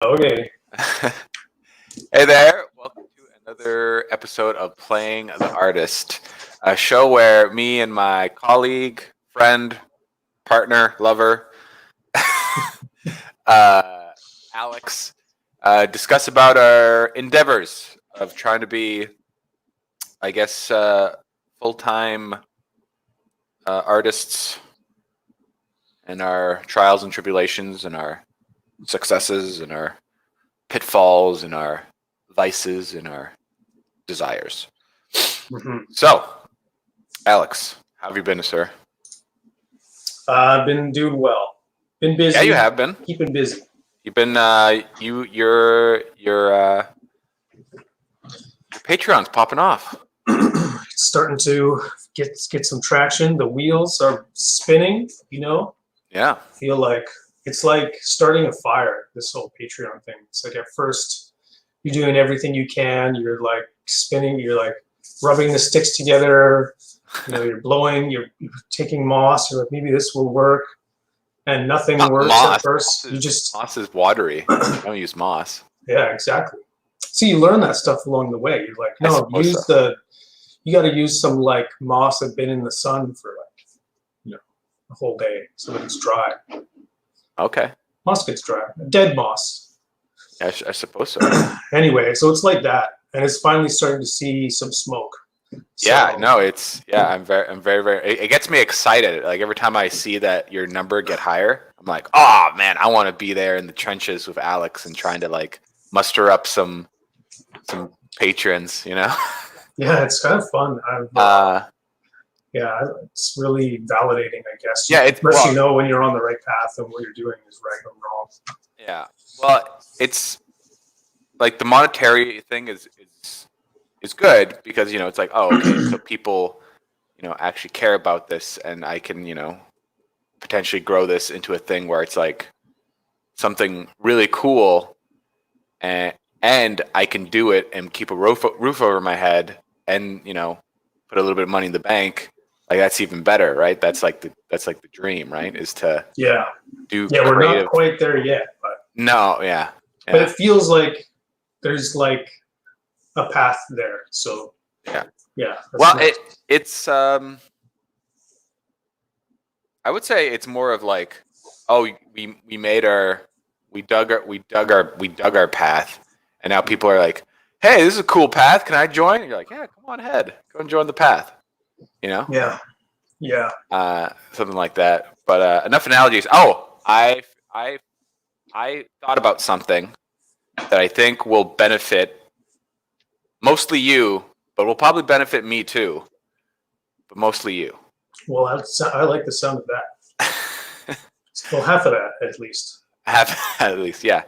Okay. Hey there, welcome to another episode of Playing the Artist, a show where me and my colleague, friend, partner, lover, Alex, discuss about our endeavors of trying to be, I guess, full-time artists, and our trials and tribulations and our successes and our pitfalls and our vices and our desires. So, Alex, how have you been, sir? I've been doing well. Been busy. Yeah, you have been. Keeping busy. You've been your Patreon's popping off. Starting to get some traction. The wheels are spinning, Yeah. Feel like it's like starting a fire, this whole Patreon thing. It's like at first you're doing everything you can, you're like spinning, you're like rubbing the sticks together, you're blowing, you're taking moss, you're like, maybe this will work. And nothing works at first. Moss is watery. I don't use moss. Yeah, exactly. See, you learn that stuff along the way. You're like, no, you got to use some like moss that's been in the sun for like, a whole day so that it's dry. Okay. Moss gets dry. Dead moss. I suppose so. Anyway, so it's like that, and it's finally starting to see some smoke. I'm very. It gets me excited. Like every time I see that your number get higher, I'm like, oh man, I want to be there in the trenches with Alex and trying to like muster up some patrons. Yeah, it's kind of fun. It's really validating, I guess. Yeah, you know when you're on the right path and what you're doing is right or wrong. Yeah, well, it's like the monetary thing is good because it's like, oh, okay, so people actually care about this, and I can potentially grow this into a thing where it's like something really cool, and I can do it and keep a roof over my head and put a little bit of money in the bank. Like that's even better, right? That's like the dream, right? Is to do creative. We're not quite there yet, but but it feels like there's like a path there. So well, nice. It's I would say it's more of like, oh, we dug our path, and now people are like, hey, this is a cool path. Can I join? And you're like, yeah, come on ahead, go and join the path. Something like that. But enough analogies. Oh, I thought about something that I think will benefit mostly you, but will probably benefit me too. But mostly you. Well, I like the sound of that. Well, half of that at least. Half at least, yeah.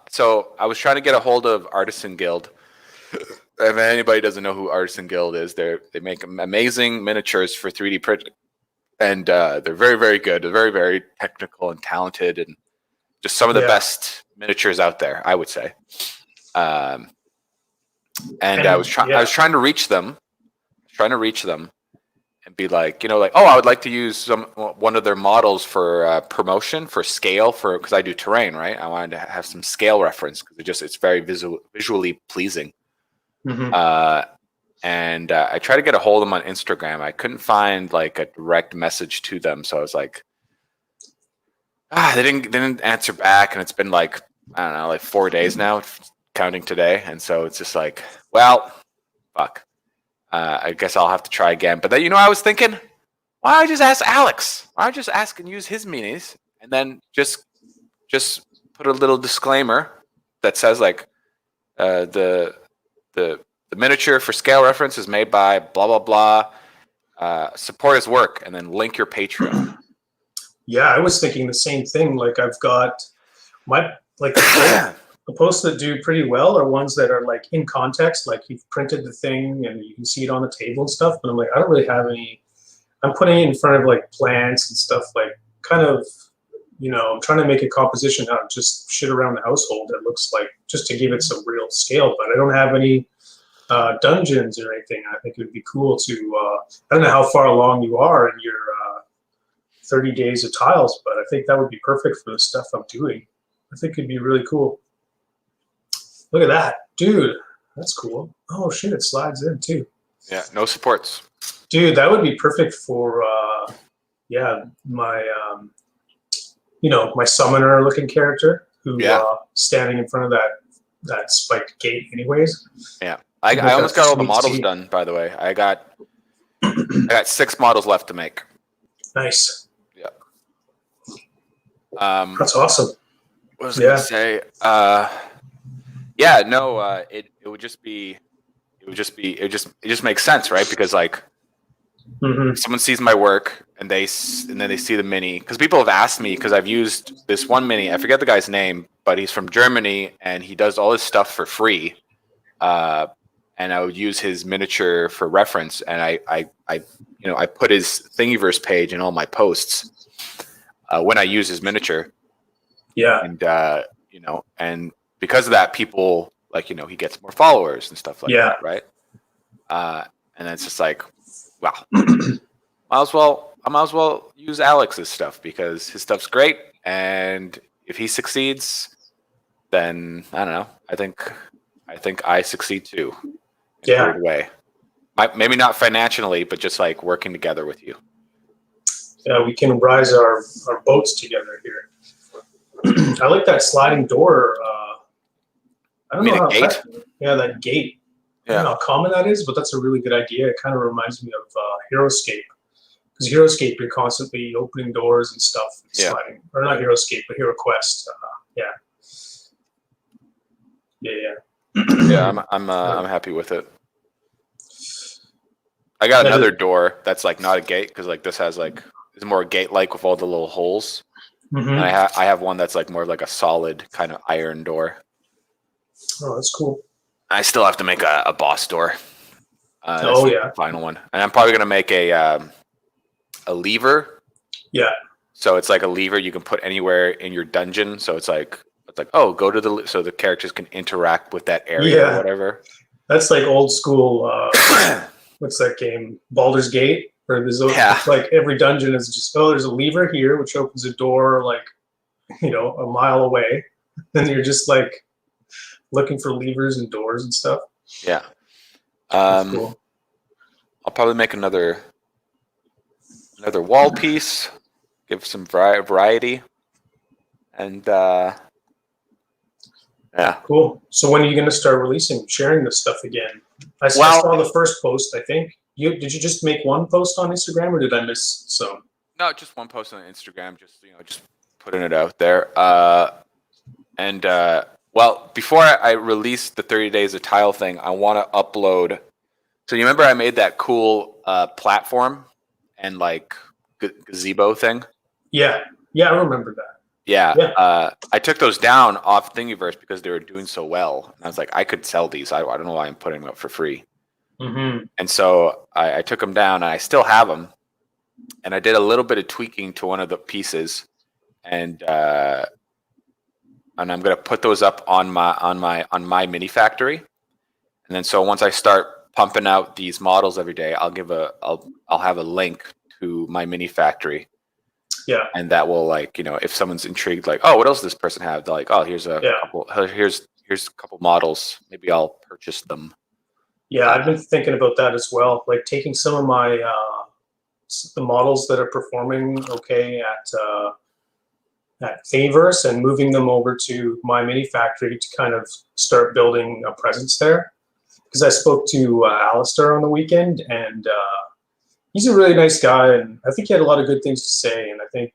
So I was trying to get a hold of Artisan Guild. If anybody doesn't know who Artisan Guild is, they make amazing miniatures for 3D printing, and they're very, very good. They're very, very technical and talented, and just some of the best miniatures out there, I would say. I was trying to reach them, and be like, oh, I would like to use one of their models for promotion, for scale, because I do terrain, right? I wanted to have some scale reference because it's very visually pleasing. Mm-hmm. And I tried to get a hold of them on Instagram. I couldn't find like a direct message to them, so I was like, they didn't answer back, and it's been like, I don't know, like 4 days now, counting today, and so it's just like, well, fuck. I guess I'll have to try again. But then, I was thinking, why don't I just ask Alex? Why don't I just ask and use his minis, and then just put a little disclaimer that says like, the miniature for scale reference is made by blah blah blah. Support his work, and then link your Patreon. Yeah, I was thinking the same thing. Like I've got the posts that do pretty well are ones that are like in context, like you've printed the thing and you can see it on the table and stuff. But I'm like, I don't really have any. I'm putting it in front of like plants and stuff, like kind of, I'm trying to make a composition out of just shit around the household that looks like, just to give it some real scale. But I don't have any dungeons or anything. I think it would be cool to, I don't know how far along you are in your 30 days of tiles, but I think that would be perfect for the stuff I'm doing. I think it'd be really cool. Look at that, dude. That's cool. Oh shit, it slides in too. Yeah, no supports. Dude, that would be perfect for my my summoner looking character who standing in front of that spiked gate anyways. Yeah. I almost got all the models done, by the way. I got 6 models left to make. Nice. Yeah. That's awesome. What was I gonna say? It just makes sense, right? Because like someone sees my work and then they see the mini, because people have asked me, because I've used this one mini, I forget the guy's name, but he's from Germany and he does all his stuff for free. And I would use his miniature for reference, and I put his Thingiverse page in all my posts when I use his miniature. Yeah. And and because of that, people he gets more followers and stuff like that, right? And it's just like, wow, I might as well use Alex's stuff because his stuff's great, and if he succeeds, then I don't know. I think I succeed too. In a weird way. Maybe not financially, but just like working together with you. Yeah, we can rise our boats together here. I like that sliding door. I don't know how gate? That gate. I don't know how common that is, but that's a really good idea. It kind of reminds me of HeroScape. Because HeroScape, you're constantly opening doors and stuff, and sliding. Or not HeroScape, but HeroQuest. Yeah, I'm happy with it. I got another door that's like not a gate, because like this has like is more gate like with all the little holes. And I have one that's like more like a solid kind of iron door. Oh, that's cool. I still have to make a boss door. The final one, and I'm probably gonna make a lever. Yeah. So it's like a lever you can put anywhere in your dungeon. So it's like go to so the characters can interact with that area or whatever. That's like old school. What's that game? Baldur's Gate. Where there's like every dungeon is just there's a lever here which opens a door like a mile away, and you're just like looking for levers and doors and stuff. Yeah. Cool. I'll probably make another wall piece, give some variety, and Cool. So when are you going to start sharing this stuff again? I saw the first post, I think. Did you just make one post on Instagram, or did I miss some? No, just one post on Instagram, just putting it out there. Before I release the 30 Days of Tile thing, I want to upload. So you remember I made that cool platform and like gazebo thing? Yeah, I remember that. Yeah. I took those down off Thingiverse because they were doing so well. And I was like, I could sell these. I don't know why I'm putting them up for free. And so I took them down, and I still have them. And I did a little bit of tweaking to one of the pieces, and I'm gonna put those up on my mini factory. And then so once I start pumping out these models every day, I'll have a link to my mini factory. Yeah. And that will if someone's intrigued, like, oh, what else does this person have? They're like, oh, here's a couple models. Maybe I'll purchase them. Yeah, I've been thinking about that as well. Like taking some of my the models that are performing okay at Thingiverse and moving them over to my mini factory to kind of start building a presence there. Because I spoke to Alistair on the weekend, and he's a really nice guy, and I think he had a lot of good things to say. And I think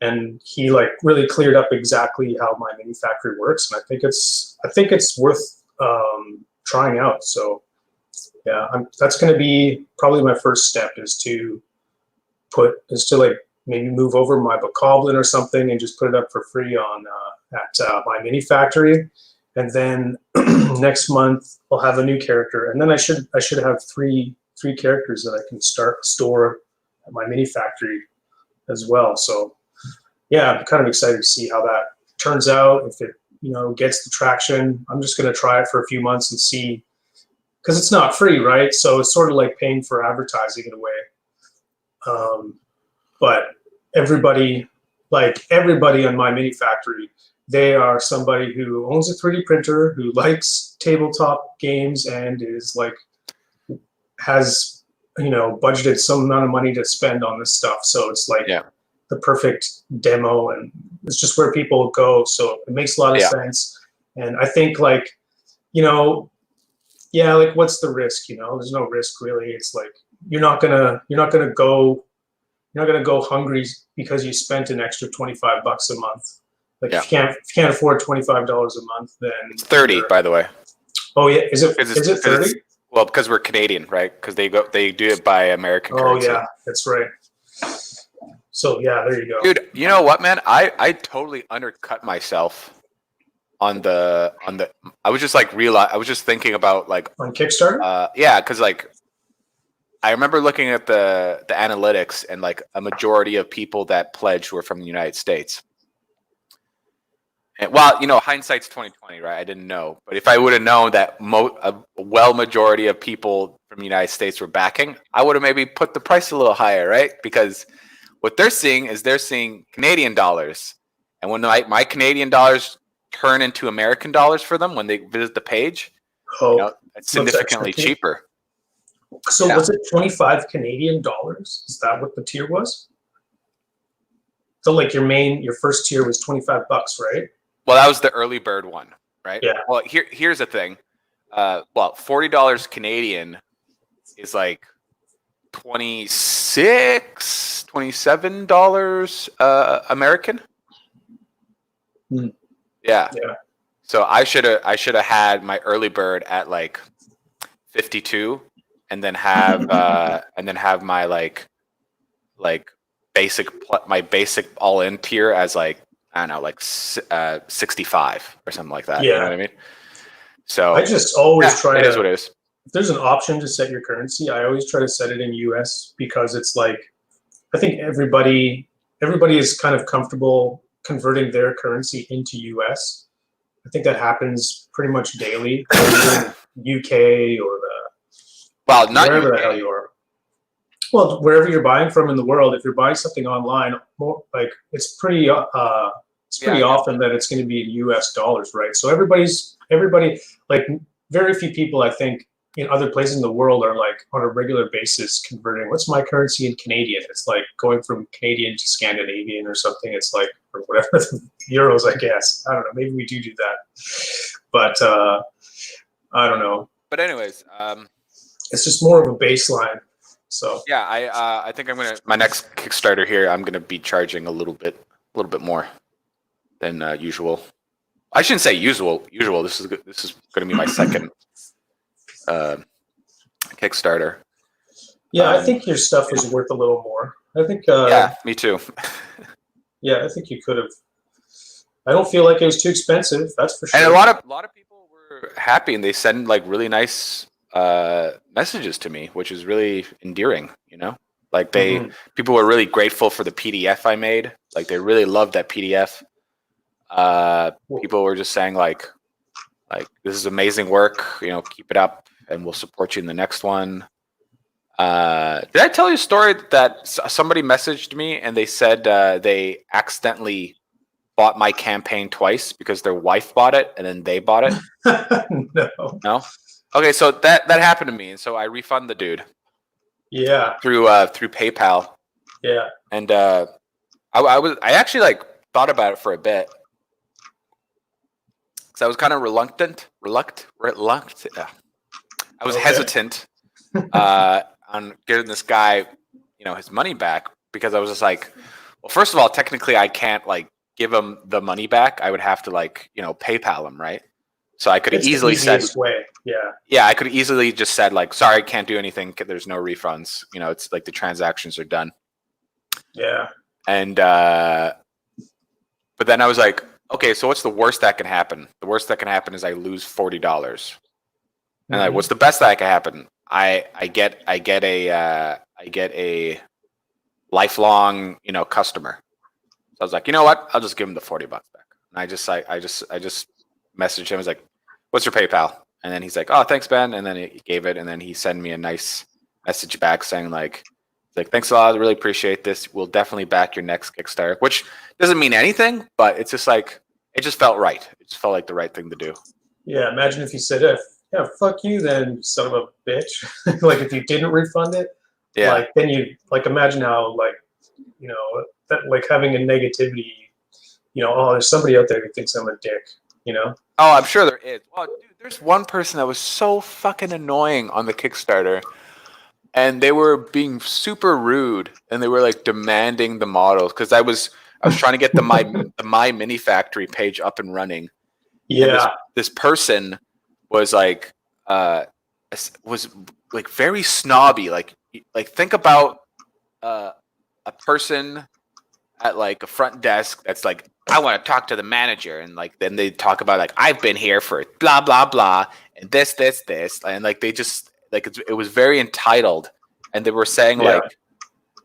and he like really cleared up exactly how my mini factory works, and I think it's worth trying out. So yeah, that's going to be probably my first step is to like maybe move over my bokoblin or something and just put it up for free on at my mini factory, and then next month I'll have a new character, and then I should have three characters that I can store at my mini factory as well. So yeah, I'm kind of excited to see how that turns out. If it gets the traction, I'm just going to try it for a few months and see, because it's not free, right? So it's sort of like paying for advertising in a way. But everybody like everybody on My Mini Factory, they are somebody who owns a 3D printer, who likes tabletop games, and is like has budgeted some amount of money to spend on this stuff. So it's like the perfect demo, and it's just where people go. So it makes a lot of sense. And I think like, like what's the risk? There's no risk really. It's like you're not gonna go hungry because you spent an extra $25 a month. Like if you can't afford $25 a month, then it's 30, by the way. Oh yeah, is it 30? Well, because we're Canadian, right? Because they do it by American currency. Oh yeah, that's right. So yeah, there you go. Dude, you know what, man? I totally undercut myself on the I was just like I was just thinking about like on Kickstarter? Yeah, because like I remember looking at the analytics, and like a majority of people that pledged were from the United States. And, well, hindsight's 2020, right? I didn't know, but if I would have known that a majority of people from the United States were backing, I would have maybe put the price a little higher, right? Because what they're seeing is Canadian dollars, and when my Canadian dollars turn into American dollars for them when they visit the page, it's significantly cheaper. So was it 25 Canadian dollars? Is that what the tier was? So like your first tier was $25, right? Well, that was the early bird one, right? Yeah. Well, here's the thing. $40 Canadian is like $27 American. Yeah. So I should have had my early bird at like 52, and then have my like basic all in tier as like, I don't know, like 65 or something like that. Yeah. You know what I mean? So I just always try it to. Is what it is. If there's an option to set your currency, I always try to set it in US, because it's like, I think everybody is kind of comfortable converting their currency into US. I think that happens pretty much daily, UK or not wherever UK. the hell you are. Well, wherever you're buying from in the world, if you're buying something online, like it's pretty often that it's going to be in US dollars, right? So everybody, like very few people, I think, in other places in the world are like on a regular basis converting. What's my currency in Canadian? It's like going from Canadian to Scandinavian or something. It's like, or whatever, euros, I guess. I don't know. Maybe we do that, but I don't know. But anyways, it's just more of a baseline. So yeah, I think my next Kickstarter here, I'm gonna be charging a little bit more than usual. I shouldn't say usual. This is gonna be my second Kickstarter. Yeah, I think your stuff is worth a little more. I think. Yeah, me too. Yeah, I think you could have. I don't feel like it was too expensive. That's for sure. And a lot of people were happy, and they send like really nice messages to me, which is really endearing. Like people were really grateful for the PDF I made. Like they really loved that PDF. People were just saying like this is amazing work. Keep it up, and we'll support you in the next one. Did I tell you a story that somebody messaged me and they said they accidentally bought my campaign twice because their wife bought it and then they bought it? No. Okay, so that happened to me, and so I refund the dude. Yeah. Through PayPal. Yeah. And I actually like thought about it for a bit, because I was kind of reluctant. Yeah. I was hesitant on giving this guy, his money back, because I was just like, well, first of all, technically I can't like give him the money back. I would have to like, PayPal him, right? So I could have easily said, yeah, I could have easily just said like, sorry, I can't do anything. There's no refunds. It's like the transactions are done. Yeah. And but then I was like, okay, so what's the worst that can happen? The worst that can happen is I lose $40. And like, what's the best that can happen? I get a lifelong, customer. So I was like, you know what? I'll just give him the $40 back. And I just messaged him. I was like, what's your PayPal? And then he's like, oh, thanks, Ben. And then he gave it. And then he sent me a nice message back saying like, like, thanks a lot. I really appreciate this. We'll definitely back your next Kickstarter, which doesn't mean anything, but it's just like, it just felt right. It just felt like the right thing to do. Yeah, imagine if you said, yeah, fuck you then, son of a bitch. Like if you didn't refund it, Yeah. like then you like imagine how like, you know, that like having a negativity, you know, oh, there's somebody out there who thinks I'm a dick, you know? Oh, I'm sure there is. Well, dude, there's one person that was so fucking annoying on the Kickstarter, and they were being super rude, and they were like demanding the models because I was trying to get the my mini factory page up and running. Yeah. And this person was like very snobby. Like think about a person at like a front desk that's like, I want to talk to the manager, and like then they talk about like, I've been here for blah blah blah and this, and like they just like it was very entitled, and they were saying like,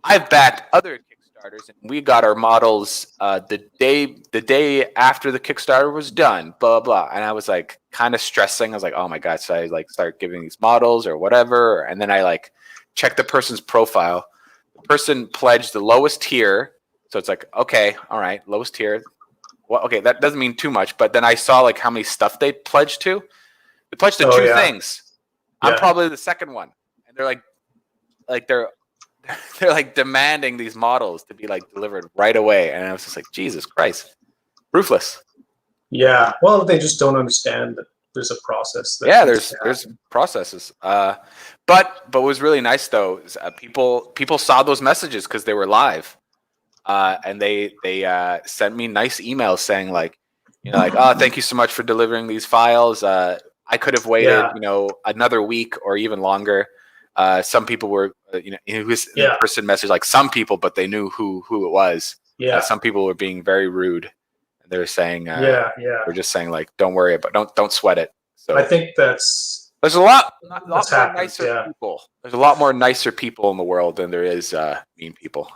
I've backed other Kickstarters and we got our models the day after the Kickstarter was done, blah blah. And I was like kind of stressing. I was like, oh my god, so I like start giving these models or whatever, and then I like checked the person's profile. The person pledged the lowest tier. So it's like, okay, all right, lowest tier. Well, okay, that doesn't mean too much. But then I saw like how many stuff they pledged to. They pledged to two things. I'm probably the second one, and they're like they're like demanding these models to be like delivered right away. And I was just like, Jesus Christ, ruthless. Yeah, well, they just don't understand that there's a process. There's processes. But what was really nice though is people saw those messages because they were live. And they sent me nice emails saying like, you know, like, oh, thank you so much for delivering these files. I could have waited, you know, another week or even longer. Some people were, the person messaged like some people, but they knew who it was. Yeah. Some people were being very rude. They were saying, we're just saying like, don't worry about, don't sweat it. So I think there's a lot more nicer people. There's a lot more nicer people in the world than there is mean people.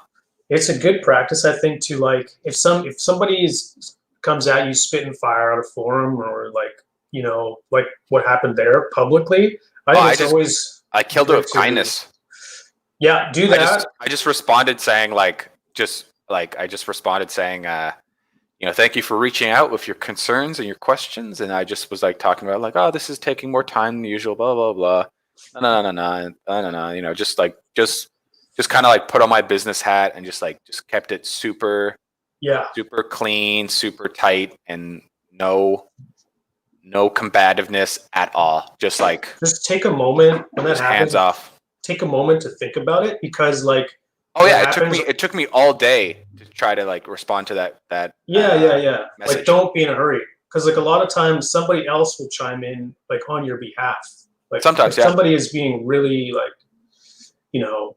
It's a good practice, I think, to like if somebody comes at you spitting fire on a forum or like, you know, like what happened there publicly. I killed it with kindness. Yeah, do that. I just responded saying you know, thank you for reaching out with your concerns and your questions, and I just was like talking about like, oh, this is taking more time than usual, blah blah blah. No, you know, just kind of like put on my business hat and just kept it super clean, super tight, and no combativeness at all. Just take a moment when that happens. Hands off. Take a moment to think about it because like. Oh yeah, it took me all day to try to like respond to that. Message. Like don't be in a hurry because like a lot of times somebody else will chime in like on your behalf. Like sometimes somebody is being really like, you know,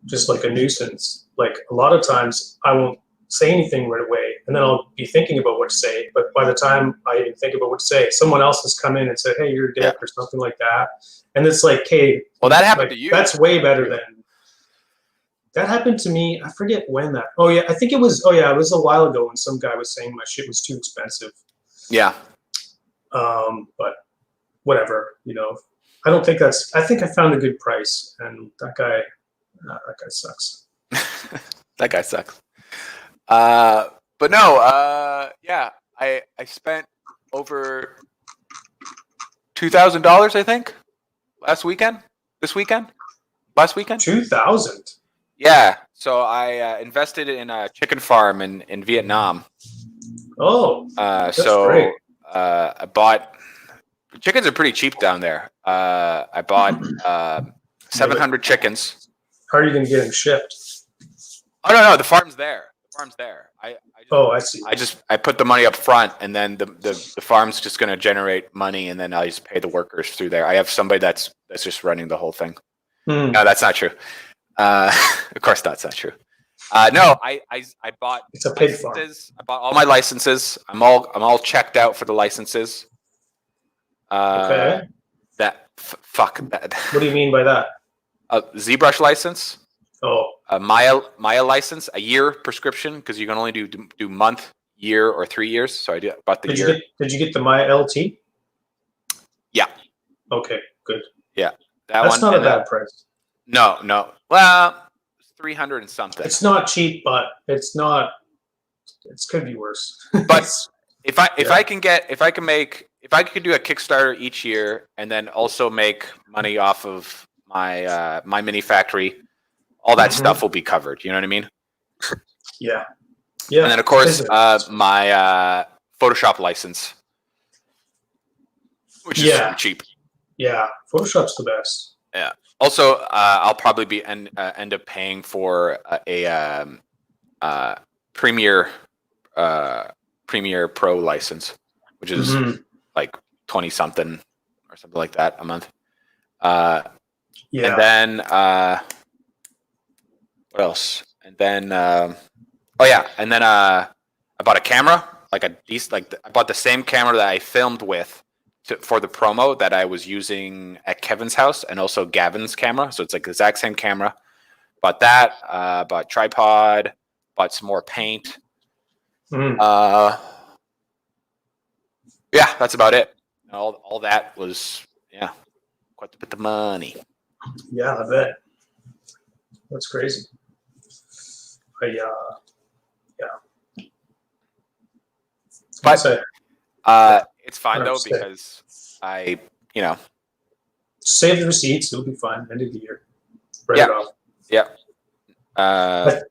just like a nuisance. Like a lot of times I won't say anything right away and then I'll be thinking about what to say. But by the time I even think about what to say, someone else has come in and said, hey, you're a dick or something like that. And it's like, hey, well, that happened to you. That's way better than that happened to me. I forget when that. Oh yeah, I think it was. Oh yeah, it was a while ago when some guy was saying my shit was too expensive. Yeah. But whatever, you know. I think I found a good price, and that guy sucks. That guy sucks. But no, yeah, I spent over $2,000, I think, last weekend. 2,000. Yeah, so I invested in a chicken farm in Vietnam. Oh, that's great. I bought chickens are pretty cheap down there. I bought 700 chickens. How are you going to get them shipped? Oh no, the farm's there. I see. I put the money up front, and then the farm's just going to generate money, and then I just pay the workers through there. I have somebody that's just running the whole thing. No, that's not true. Of course, that's not true. No, I bought. It's a pig farm. I bought all my licenses. I'm all checked out for the licenses. Okay. Fuck that. What do you mean by that? A Zbrush license. Oh. A Maya license, a year prescription because you can only do month, year, or 3 years. So I bought the year. Did you get the Maya LT? Yeah. Okay, good. Yeah, that's not a bad price. No. Well, 300 and something. It's not cheap, but it's not. It could be worse. But if I could do a Kickstarter each year and then also make money off of my my mini factory, all that stuff will be covered. You know what I mean? Yeah. Yeah. And then of course my Photoshop license, which is super cheap. Yeah, Photoshop's the best. Yeah. Also, I'll probably be end up paying for a Premiere Pro license, which is like 20 something or something like that a month. And then what else? And then and then I bought a camera, like I bought the same camera that I filmed with for the promo that I was using at Kevin's house, and also Gavin's camera. So it's like the exact same camera. Bought that. Bought tripod. Bought some more paint. Yeah, that's about it. All that was quite a bit of money. Yeah, I bet. That's crazy. But it's fine though, because I save the receipts. It'll be fine. End of the year. Write it off. Yeah. I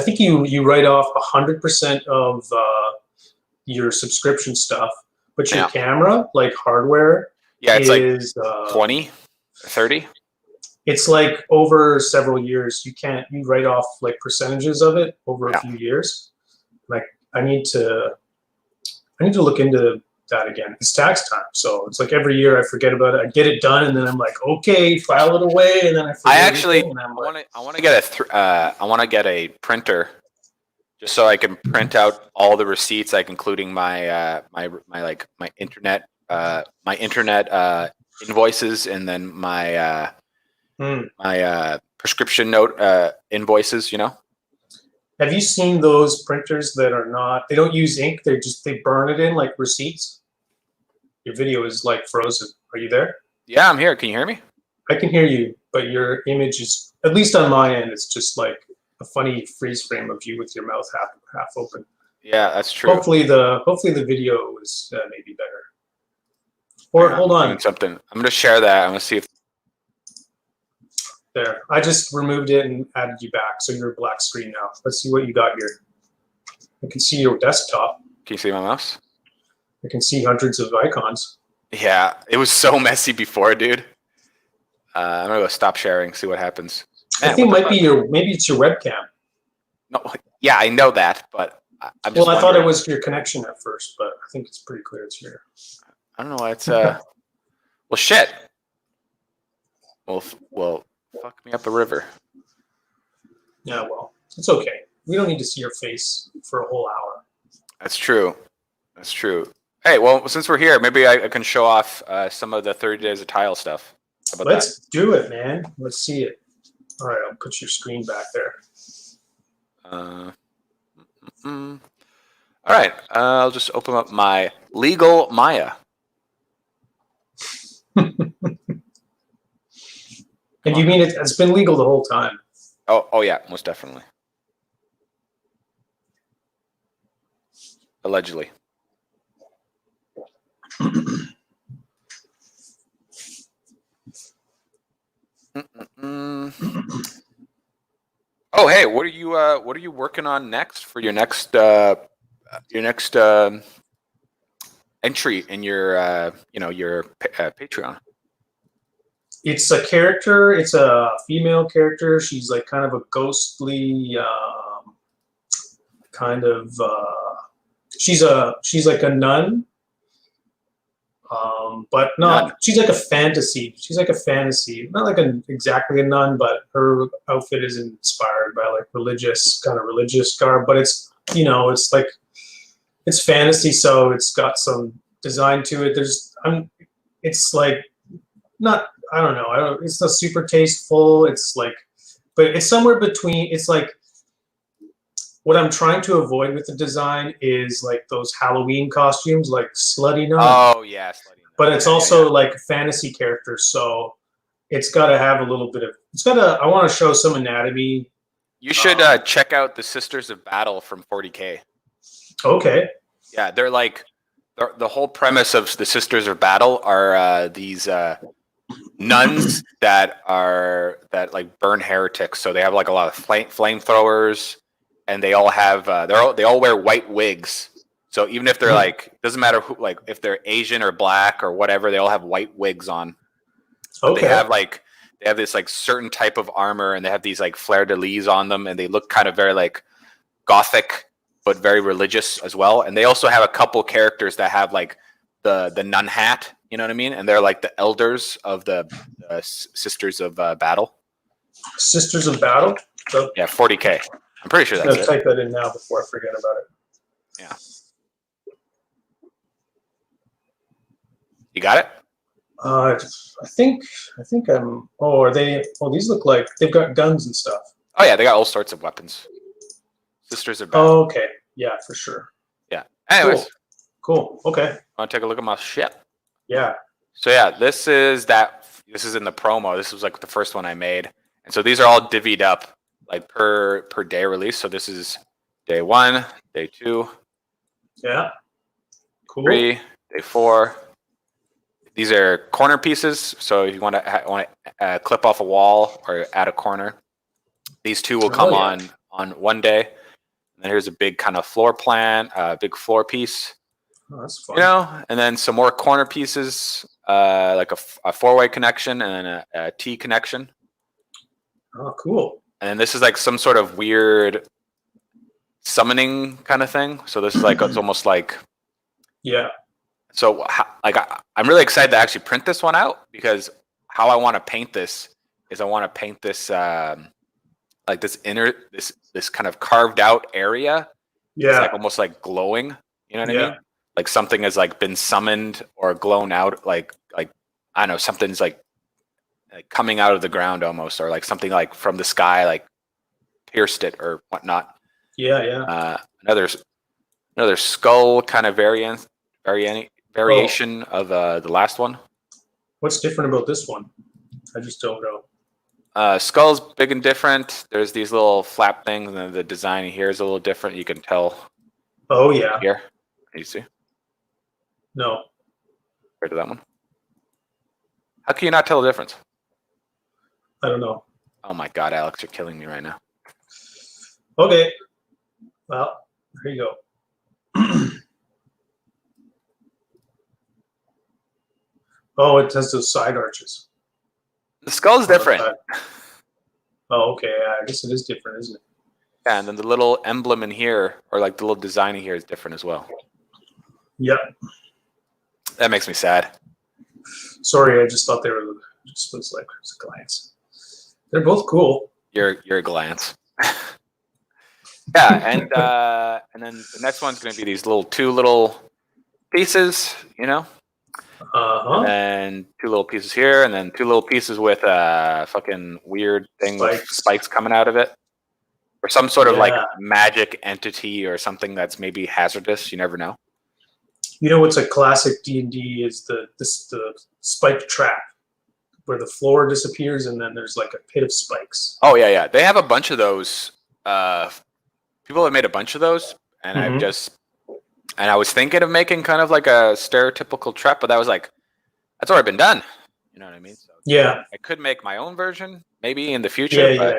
think you write off 100% of your subscription stuff, but your camera, like hardware, it's is like 20, 30. It's like over several years. You write off like percentages of it over a few years. Like I need to look into that again. It's tax time, so it's like every year I forget about it. I get it done, and then I'm like, okay, file it away, and then I forget. I want to get a printer, just so I can print out all the receipts, like including my internet invoices, and then my my prescription note invoices. Have you seen those printers that they don't use ink, they burn it in like receipts? Your video is like frozen. Are you there? Yeah, I'm here. Can you hear me? I can hear you, but your image is, at least on my end, it's just like a funny freeze frame of you with your mouth half open. Yeah, that's true. Hopefully the video is maybe better. Or hold on. Something. I'm going to share that. I'm going to see if. There. I just removed it and added you back, so you're a black screen now. Let's see what you got here. I can see your desktop. Can you see my mouse? I can see hundreds of icons. Yeah, it was so messy before, dude. I'm gonna go stop sharing, see what happens. Man, I think maybe it's your webcam. No, yeah, I know that, but I'm just I thought it was your connection at first, but I think it's pretty clear it's here. I don't know why it's well, shit. Well, fuck me up a river. Yeah, well, it's okay. We don't need to see your face for a whole hour. That's true. That's true. Hey, well, since we're here, maybe I can show off some of the 30 Days of Tile stuff. How about Let's do it, man. Let's see it. All right, I'll put your screen back there. All right, I'll just open up my legal Maya. And you mean it's been legal the whole time? Oh yeah, most definitely. Allegedly. Oh hey, what are you working on next for your next entry in your your Patreon? It's a character. It's a female character. She's like kind of a ghostly kind of. She's like a nun, but not. Nun. She's like a fantasy. She's like a fantasy, not like exactly a nun, but her outfit is inspired by like religious garb. But it's it's like it's fantasy, so it's got some design to it. It's like not. I don't know. It's not super tasteful. It's like, but it's somewhere between. It's like what I'm trying to avoid with the design is like those Halloween costumes, like slutty nun. Oh yeah, slutty nun. But it's also like fantasy characters. So it's got to have a little bit of. It's got to. I want to show some anatomy. You should check out the Sisters of Battle from 40K. Okay. Yeah, they're like the whole premise of the Sisters of Battle are these nuns that like burn heretics. So they have like a lot of flamethrowers, and they all have they all wear white wigs. So even if they're like, doesn't matter who, like if they're Asian or black or whatever, they all have white wigs on. But Okay. they have this like certain type of armor, and they have these like fleur de lis on them, and they look kind of very like gothic, but very religious as well. And they also have a couple characters that have like the nun hat, you know what I mean? And they're like the elders of the Sisters of Battle. Sisters of Battle. So Yeah, 40K. I'm pretty sure I'm that's gonna it. type that in now before I forget about it. Yeah. You got it? I think I'm. Oh, are they? Oh, these look like they've got guns and stuff. Oh yeah, they got all sorts of weapons. Sisters of Battle. Oh, okay. Yeah, for sure. Yeah. Anyways, Cool. Okay. want to take a look at my shit? Yeah. So yeah, this is in the promo. This was like the first one I made. And so these are all divvied up like per day release. So this is day 1, day 2, Yeah. Cool. 3, day 4. These are corner pieces. So if you want to clip off a wall or add a corner, these two will come on one day. And then here's a big kind of floor plan, big floor piece. Oh, that's fun. You know, and then some more corner pieces, like a four-way connection and then a T connection. Oh, cool. And this is like some sort of weird summoning kind of thing. So this is like it's almost like Yeah. so. Like I'm really excited to actually print this one out because how I want to paint this is I want to paint this like this kind of carved out area. Yeah. It's like almost like glowing. You know what I mean? Like something has like been summoned or blown out, like I don't know, something's like coming out of the ground almost, or like something like from the sky, like pierced it or whatnot. Yeah. Another skull kind of variation of the last one. What's different about this one? I just don't know. Skull's big and different. There's these little flap things, and then the design here is a little different. You can tell. Oh yeah. Here, can you see? No. Compared to that one. How can you not tell the difference? I don't know. Oh my God, Alex, you're killing me right now. Okay. Well, there you go. Oh, it has those side arches. The skull's different. Oh, okay. Yeah, I guess it is different, isn't it? Yeah, and then the little emblem in here, or like the little design in here, is different as well. Yep. That makes me sad. Sorry, I just thought they were just was like a glance. They're both cool. Your glance. Yeah, and then the next one's gonna be these two little pieces, you know. And then 2 little pieces here, and then 2 little pieces with a fucking weird thing with spikes coming out of it, or some sort of like magic entity or something that's maybe hazardous. You never know. You know what's a classic D&D is the spike trap, where the floor disappears and then there's like a pit of spikes. Oh yeah. They have a bunch of those. People have made a bunch of those, and I was thinking of making kind of like a stereotypical trap, but that's already been done. You know what I mean? So Yeah. I could make my own version maybe in the future.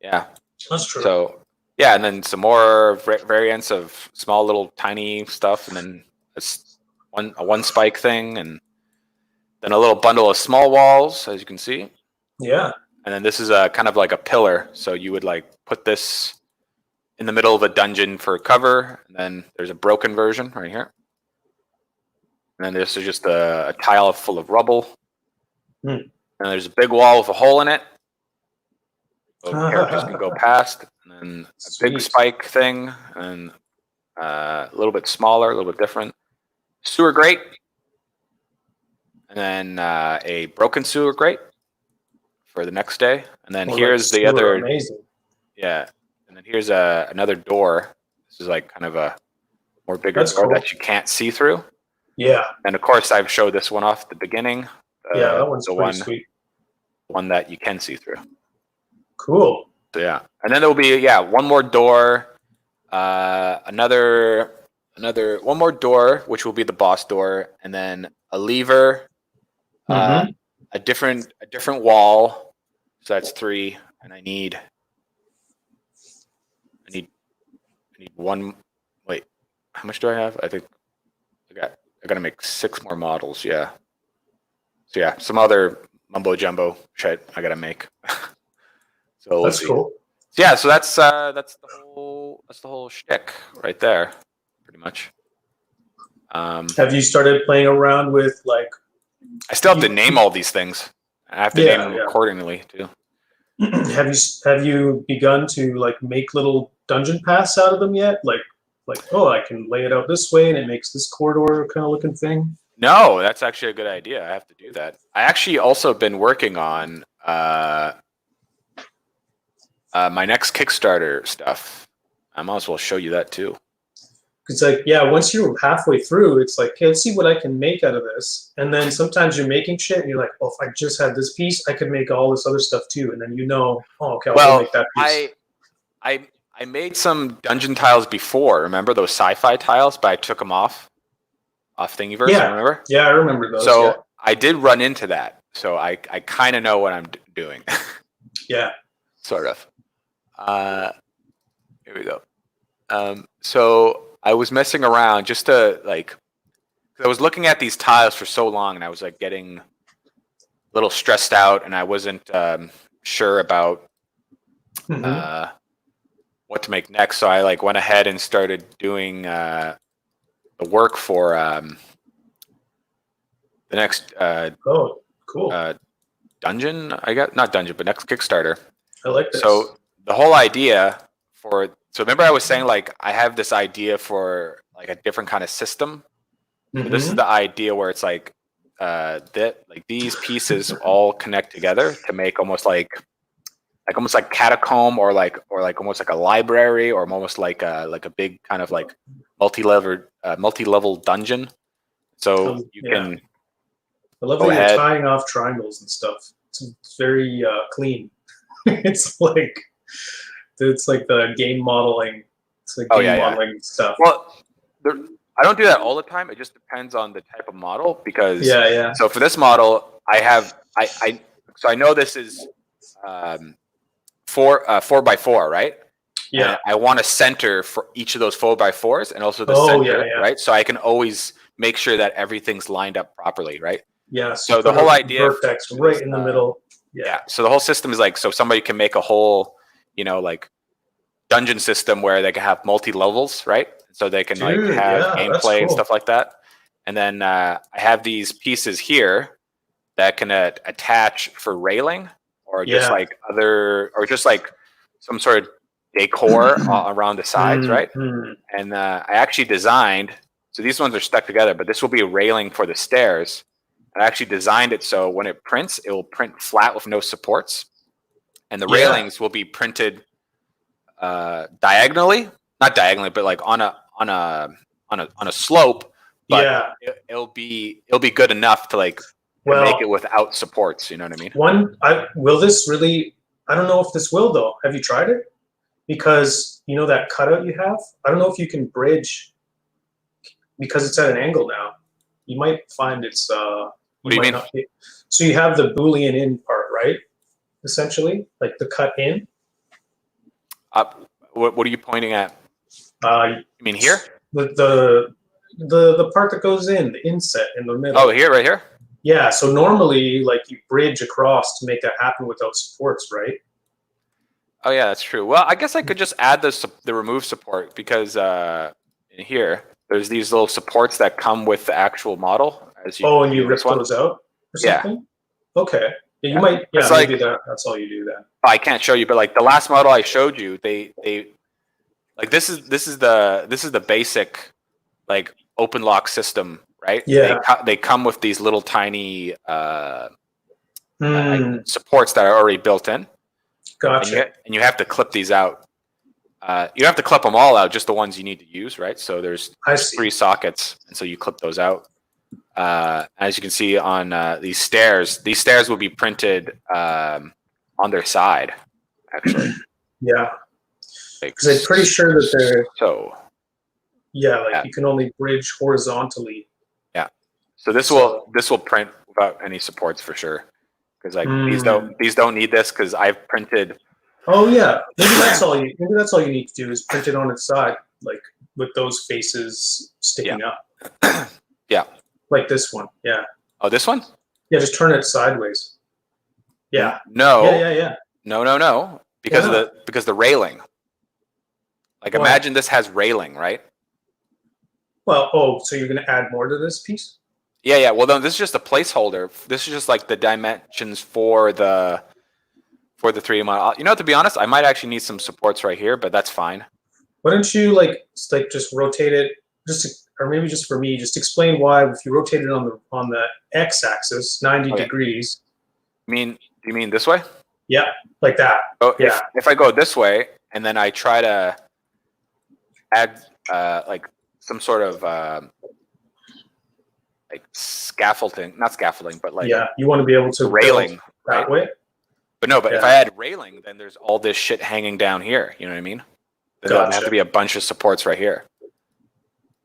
Yeah. That's true. So yeah, and then some more variants of small little tiny stuff, and then a one spike thing, and then a little bundle of small walls, as you can see. Yeah. And then this is a kind of like a pillar. So you would like put this in the middle of a dungeon for cover, and then there's a broken version right here. And then this is just a tile full of rubble. And there's a big wall with a hole in it. So characters can go past. And then a big spike thing, and a little bit smaller, a little bit different. Sewer grate. And then a broken sewer grate for the next day. And then here's the other. Amazing. Yeah. And then here's another door. This is like kind of a more bigger door that you can't see through. Yeah. And of course, I've showed this one off at the beginning. Yeah, that one's pretty sweet. one that you can see through. Cool. So yeah, and then there will be one more door, another one more door, which will be the boss door, and then a lever, a different wall. So that's 3, and I need one. Wait, how much do I have? I think I got to make 6 more models. Yeah. So yeah, some other mumbo jumbo shit I got to make. So that's cool. Yeah, so that's the whole shtick right there, pretty much. Have you started playing around with like? I still have to name all these things. I have to name them accordingly too. Have you begun to like make little dungeon paths out of them yet? Like oh, I can lay it out this way and it makes this corridor kind of looking thing. No, that's actually a good idea. I have to do that. I actually also been working on my next Kickstarter stuff. I might as well show you that too. It's like, once you're halfway through, it's like, okay, let's see what I can make out of this. And then sometimes you're making shit and you're like, oh, if I just had this piece, I could make all this other stuff too. And then oh, okay, I'll make that piece. I made some dungeon tiles before. Remember those sci-fi tiles? But I took them off Thingiverse. Yeah. Remember? Yeah, I remember those. So I did run into that. So I kind of know what I'm doing. Yeah. Sort of. Here we go. So I was messing around just to like, 'cause I was looking at these tiles for so long, and I was like getting a little stressed out, and I wasn't sure about what to make next. So I like went ahead and started doing the work for the next cool dungeon. I got not dungeon, but next Kickstarter. I like this. So the whole idea so remember I was saying like I have this idea for like a different kind of system. So this is the idea where it's like these pieces all connect together to make almost like catacomb or almost like a library, or almost like a big kind of like multi-level dungeon. So you can. I love that you're tying off triangles and stuff. It's very clean. It's like the game modeling. It's like modeling stuff. Well, I don't do that all the time. It just depends on the type of model, because So for this model, I know this is 4x4, right? Yeah. And I want a center for each of those 4x4s, and also the center, right? So I can always make sure that everything's lined up properly, right? Yeah. So the whole idea vertex right in the middle. Yeah. So the whole system is like, so somebody can make a whole, like dungeon system where they can have multi-levels, right? So they can have gameplay and stuff like that. And then I have these pieces here that can attach for railing, or just just like some sort of decor around the sides, right? And I actually designed, so these ones are stuck together, but this will be a railing for the stairs. I actually designed it so when it prints, it will print flat with no supports, and the railings will be printed diagonally, not diagonally, but like on a slope. But it'll be good enough to like make it without supports. You know what I mean? Will this really? I don't know if this will though. Have you tried it? Because that cutout you have. I don't know if you can bridge, because it's at an angle now. You might find it's. What do you mean? So you have the Boolean in part, right? Essentially, like the cut in. What are you pointing at? You mean here? The part that goes in, the inset in the middle. Oh, here, right here? Yeah, so normally, like, you bridge across to make that happen without supports, right? Oh, yeah, that's true. Well, I guess I could just add the remove support, because in here, there's these little supports that come with the actual model. And you rip those out or something? Yeah. Okay. Yeah, you might. Yeah, maybe that's all you do then. I can't show you, but like the last model I showed you, they like this is the basic like open lock system, right? Yeah. They come with these little tiny supports that are already built in. Gotcha. And you have to clip these out. You don't have to clip them all out, just the ones you need to use, right? So there's 3 sockets, and so you clip those out. As you can see on these stairs will be printed on their side, actually. Yeah, Like, because I'm pretty sure that they're yeah. you can only bridge horizontally. Yeah. So this will print without any supports for sure. Because like these don't need this because I've printed. Oh yeah, maybe that's all you need to do is print it on its side, like with those faces sticking up. Yeah. Like this one. Yeah. Oh, this one? Yeah, just turn it sideways. Yeah. No. Yeah. No. Because the railing. Like imagine this has railing, right? Well, so you're gonna add more to this piece? Yeah. Well, then this is just a placeholder. This is just like the dimensions for the 3D model. You know, to be honest, I might actually need some supports right here, but that's fine. Why don't you like just rotate it, or maybe just for me, just explain why if you rotate it on the x-axis 90 degrees. Do you mean this way? Yeah, like that. Oh, yeah. If I go this way and then I try to add like some sort of like scaffolding, not scaffolding, but like you want to be able to railing that way. But no, if I add railing, then there's all this shit hanging down here. You know what I mean? There'll have to be a bunch of supports right here.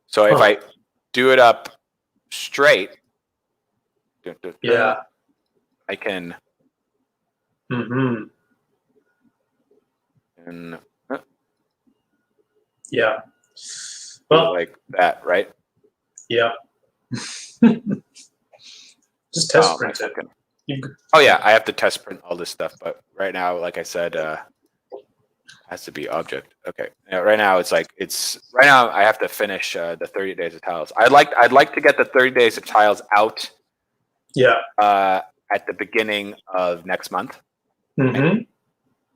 So if I do it up straight, I can. And well, like that, right? Yeah. Just test print it. Oh yeah, I have to test print all this stuff, but right now, like I said, has to be object. Okay. Yeah, right now I have to finish the 30 days of tiles. I'd like to get the 30 days of tiles out. Yeah. At the beginning of next month.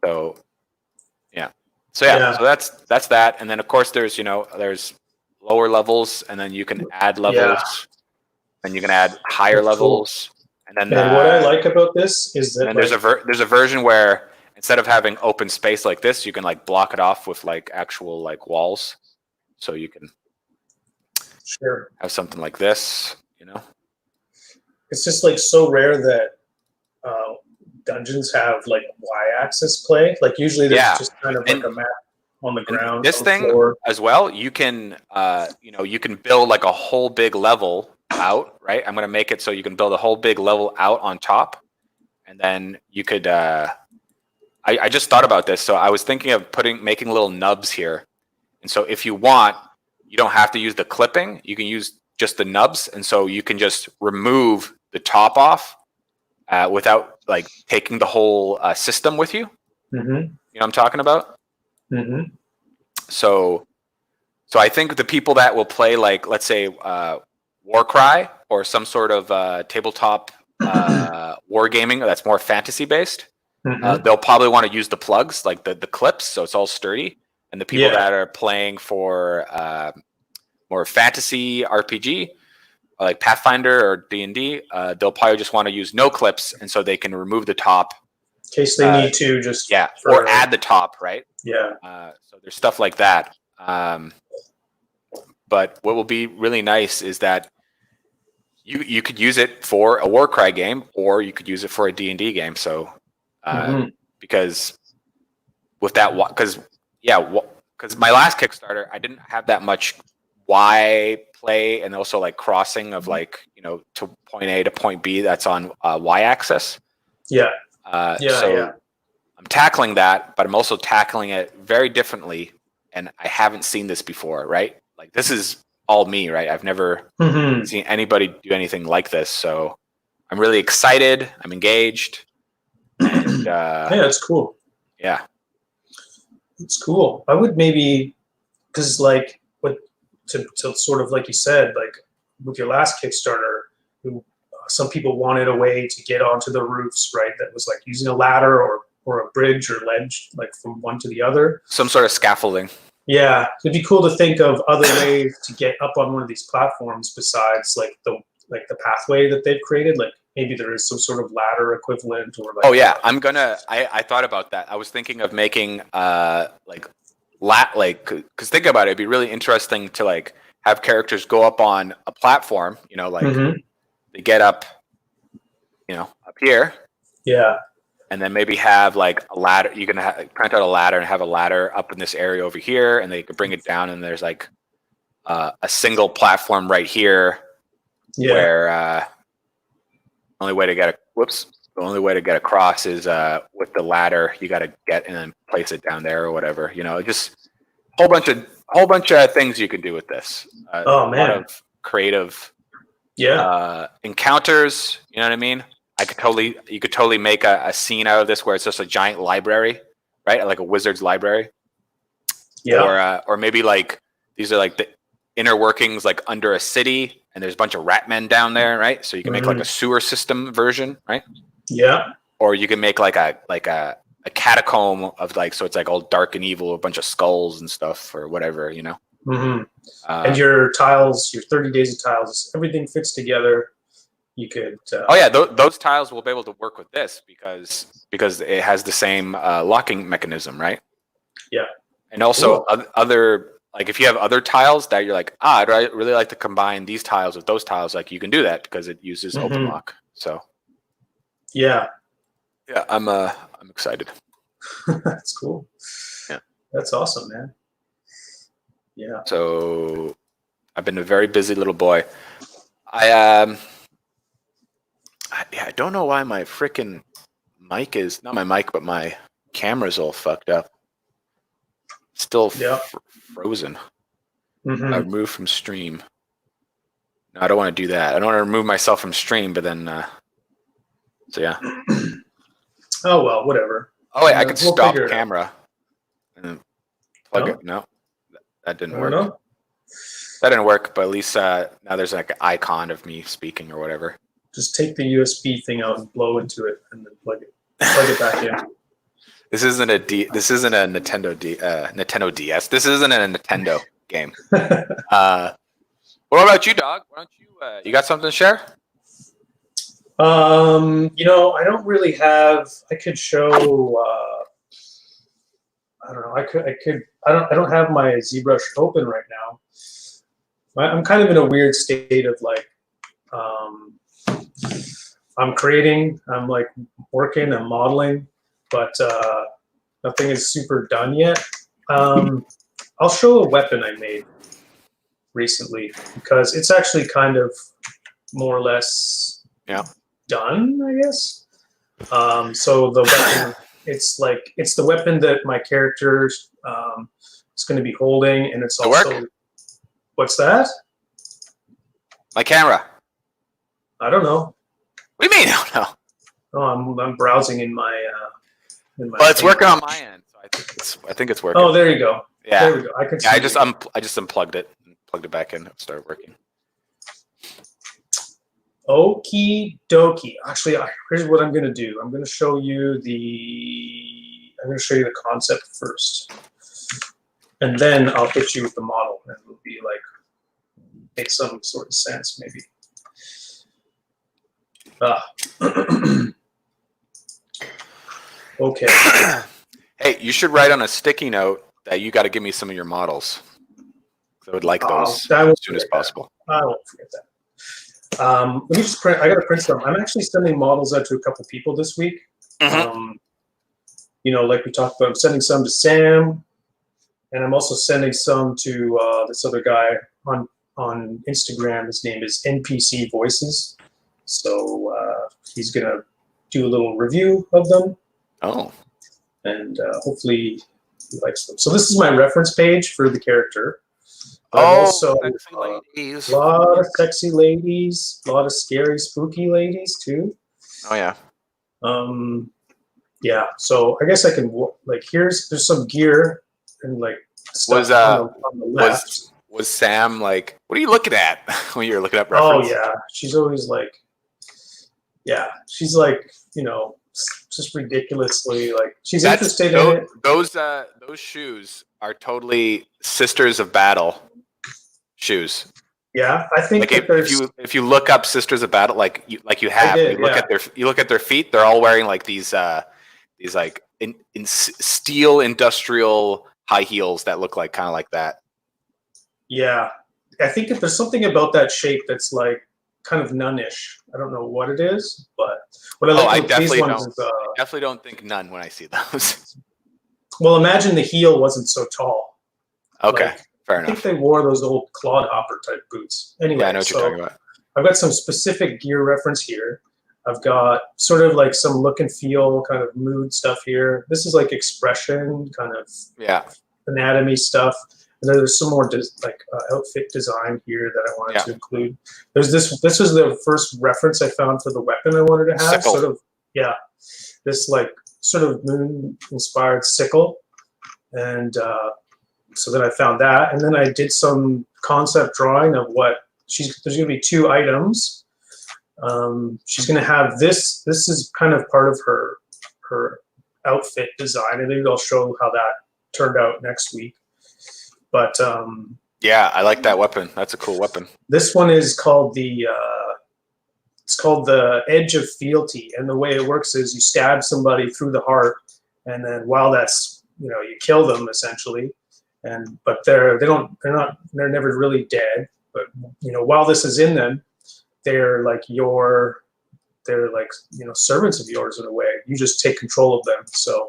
So yeah. So that's that. And then of course there's lower levels, and then you can add levels, and you can add higher levels. And then what I like about this is that there's a version where instead of having open space like this, you can like block it off with like actual like walls. So you can have something like this, It's just like so rare that dungeons have like y-axis play. Like usually there's just kind of like a map on the ground. This thing as well, you can you can build like a whole big level out, right? I'm gonna make it so you can build a whole big level out on top, and then you could. I just thought about this, so I was thinking of making little nubs here, and so if you want, you don't have to use the clipping. You can use just the nubs, and so you can just remove the top off without like taking the whole system with you. You know what I'm talking about? So I think the people that will play like, let's say, Warcry or some sort of tabletop wargaming that's more fantasy based, they'll probably want to use the plugs, like the clips, so it's all sturdy. And the people that are playing for more fantasy RPG, like Pathfinder or D&D, they'll probably just want to use no clips, and so they can remove the top. In case they need to just... or add the top, right? Yeah. So there's stuff like that. But what will be really nice is that you could use it for a Warcry game, or you could use it for a D&D game. So because with that, because my last Kickstarter, I didn't have that much Y play, and also like crossing of like to point A to point B that's on Y axis. So I'm tackling that, but I'm also tackling it very differently, and I haven't seen this before, right? Like this is all me, right? I've never seen anybody do anything like this, so I'm really excited. I'm engaged. And, yeah, it's cool. Yeah, it's cool. I would maybe, because like to sort of like you said, like with your last Kickstarter, some people wanted a way to get onto the roofs, right? That was like using a ladder or a bridge or ledge, like from one to the other. Some sort of scaffolding. Yeah, it'd be cool to think of other ways to get up on one of these platforms besides like the pathway that they've created. Like maybe there is some sort of ladder equivalent, or like. Oh yeah, I thought about that. I was thinking of making because think about it, it'd be really interesting to like have characters go up on a platform, like they get up, up here. Yeah. And then maybe have like a ladder. You can print out a ladder and have a ladder up in this area over here, and they could bring it down. And there's like a single platform right here, where the only way to get across is with the ladder. You got to get and then place it down there or whatever. Just a whole bunch of things you can do with this. Man, a lot of creative encounters. You know what I mean? You could totally make a scene out of this where it's just a giant library, right? Like a wizard's library. Yeah. Or maybe like these are like the inner workings like under a city, and there's a bunch of rat men down there, right? So you can make like a sewer system version, right? Yeah. Or you can make like a catacomb of like, so it's like all dark and evil, a bunch of skulls and stuff or whatever, and your tiles, your 30 days of tiles, everything fits together. You could. Those tiles will be able to work with this because it has the same locking mechanism, right? Yeah. And also other, like if you have other tiles that you're like, I'd really like to combine these tiles with those tiles, like you can do that because it uses open lock. So. Yeah. Yeah, I'm excited. That's cool. Yeah. That's awesome, man. Yeah. So I've been a very busy little boy. I don't know why my freaking mic is not my mic, but my camera's all fucked up. Still frozen. I removed from stream. No, I don't want to do that. I don't want to remove myself from stream, but then, so yeah. Oh well, whatever. Oh wait, I could stop the camera and plug it. No, that didn't work. No? That didn't work. But at least now there's like an icon of me speaking or whatever. Just take the USB thing out and blow into it, and then plug it back in. This isn't a Nintendo DS. This isn't a Nintendo game. What about you, dog? Why don't you got something to share? I don't really have. I could show. I don't know. I could. I don't have my ZBrush open right now. I'm kind of in a weird state of like. I'm creating. I'm like working. I'm modeling, but nothing is super done yet. I'll show a weapon I made recently because it's actually kind of more or less done, I guess. So the weapon, it's the weapon that my character is going to be holding, and it's also what's that? My camera. I don't know. What do you mean? I don't know. Oh, I'm browsing in my. Well, it's working on my end, so I think it's working. Oh, there you go. Yeah. There we go. I can see. I just unplugged it and plugged it back in. It started working. Okie dokie. Actually, here's what I'm going to do. I'm going to show you the concept first, and then I'll hit you with the model, and it'll be like make some sort of sense, maybe. Okay. Hey, you should write on a sticky note that you got to give me some of your models. I would like those as soon as possible. I won't forget that. Let me just print. I got to print some. I'm actually sending models out to a couple people this week. Like we talked about, I'm sending some to Sam, and I'm also sending some to this other guy on Instagram. His name is NPC Voices. So he's gonna do a little review of them. Oh. And hopefully he likes them. So this is my reference page for the character. Also, sexy ladies. A lot of sexy ladies, a lot of scary, spooky ladies too. Oh yeah. Yeah. So I guess I can there's some gear and like stuff on the left. Was Sam like, what are you looking at when you're looking up Oh reference? yeah, she's always like, she's like, just ridiculously like she's interested in it. Those shoes are totally Sisters of Battle shoes. Yeah, I think like if you look up Sisters of Battle, you look at their feet, they're all wearing like these like in steel industrial high heels that look like kind of like that. Yeah, I think that there's something about that shape that's like kind of nunnish. I don't know what it is, but what I like I about these definitely ones don't. is Definitely don't think none when I see those. well, imagine the heel wasn't so tall. Okay, Like, fair I think enough. they wore those old clodhopper type boots. Yeah, I Anyway, know what you're so talking about. I've got some specific gear reference here. I've got sort of like some look and feel kind of mood stuff here. This is like expression, kind of Yeah, anatomy stuff. And then there's some more outfit design here that I wanted yeah. to include. There's this. This was the first reference I found for the weapon I wanted to have. Sickle. Sort of, yeah, this like sort of moon-inspired sickle, and so then I found that, and then I did some concept drawing of what there's going to be 2 items. She's going to have this. This is kind of part of her outfit design, and maybe I'll show how that turned out next week. But Yeah, I like that weapon. That's a cool weapon. this one is called the Edge of Fealty, and the way it works is you stab somebody through the heart, and then while that's you kill them essentially, but they're never really dead. But while this is in them, they're like servants of yours in a way. You just take control of them. So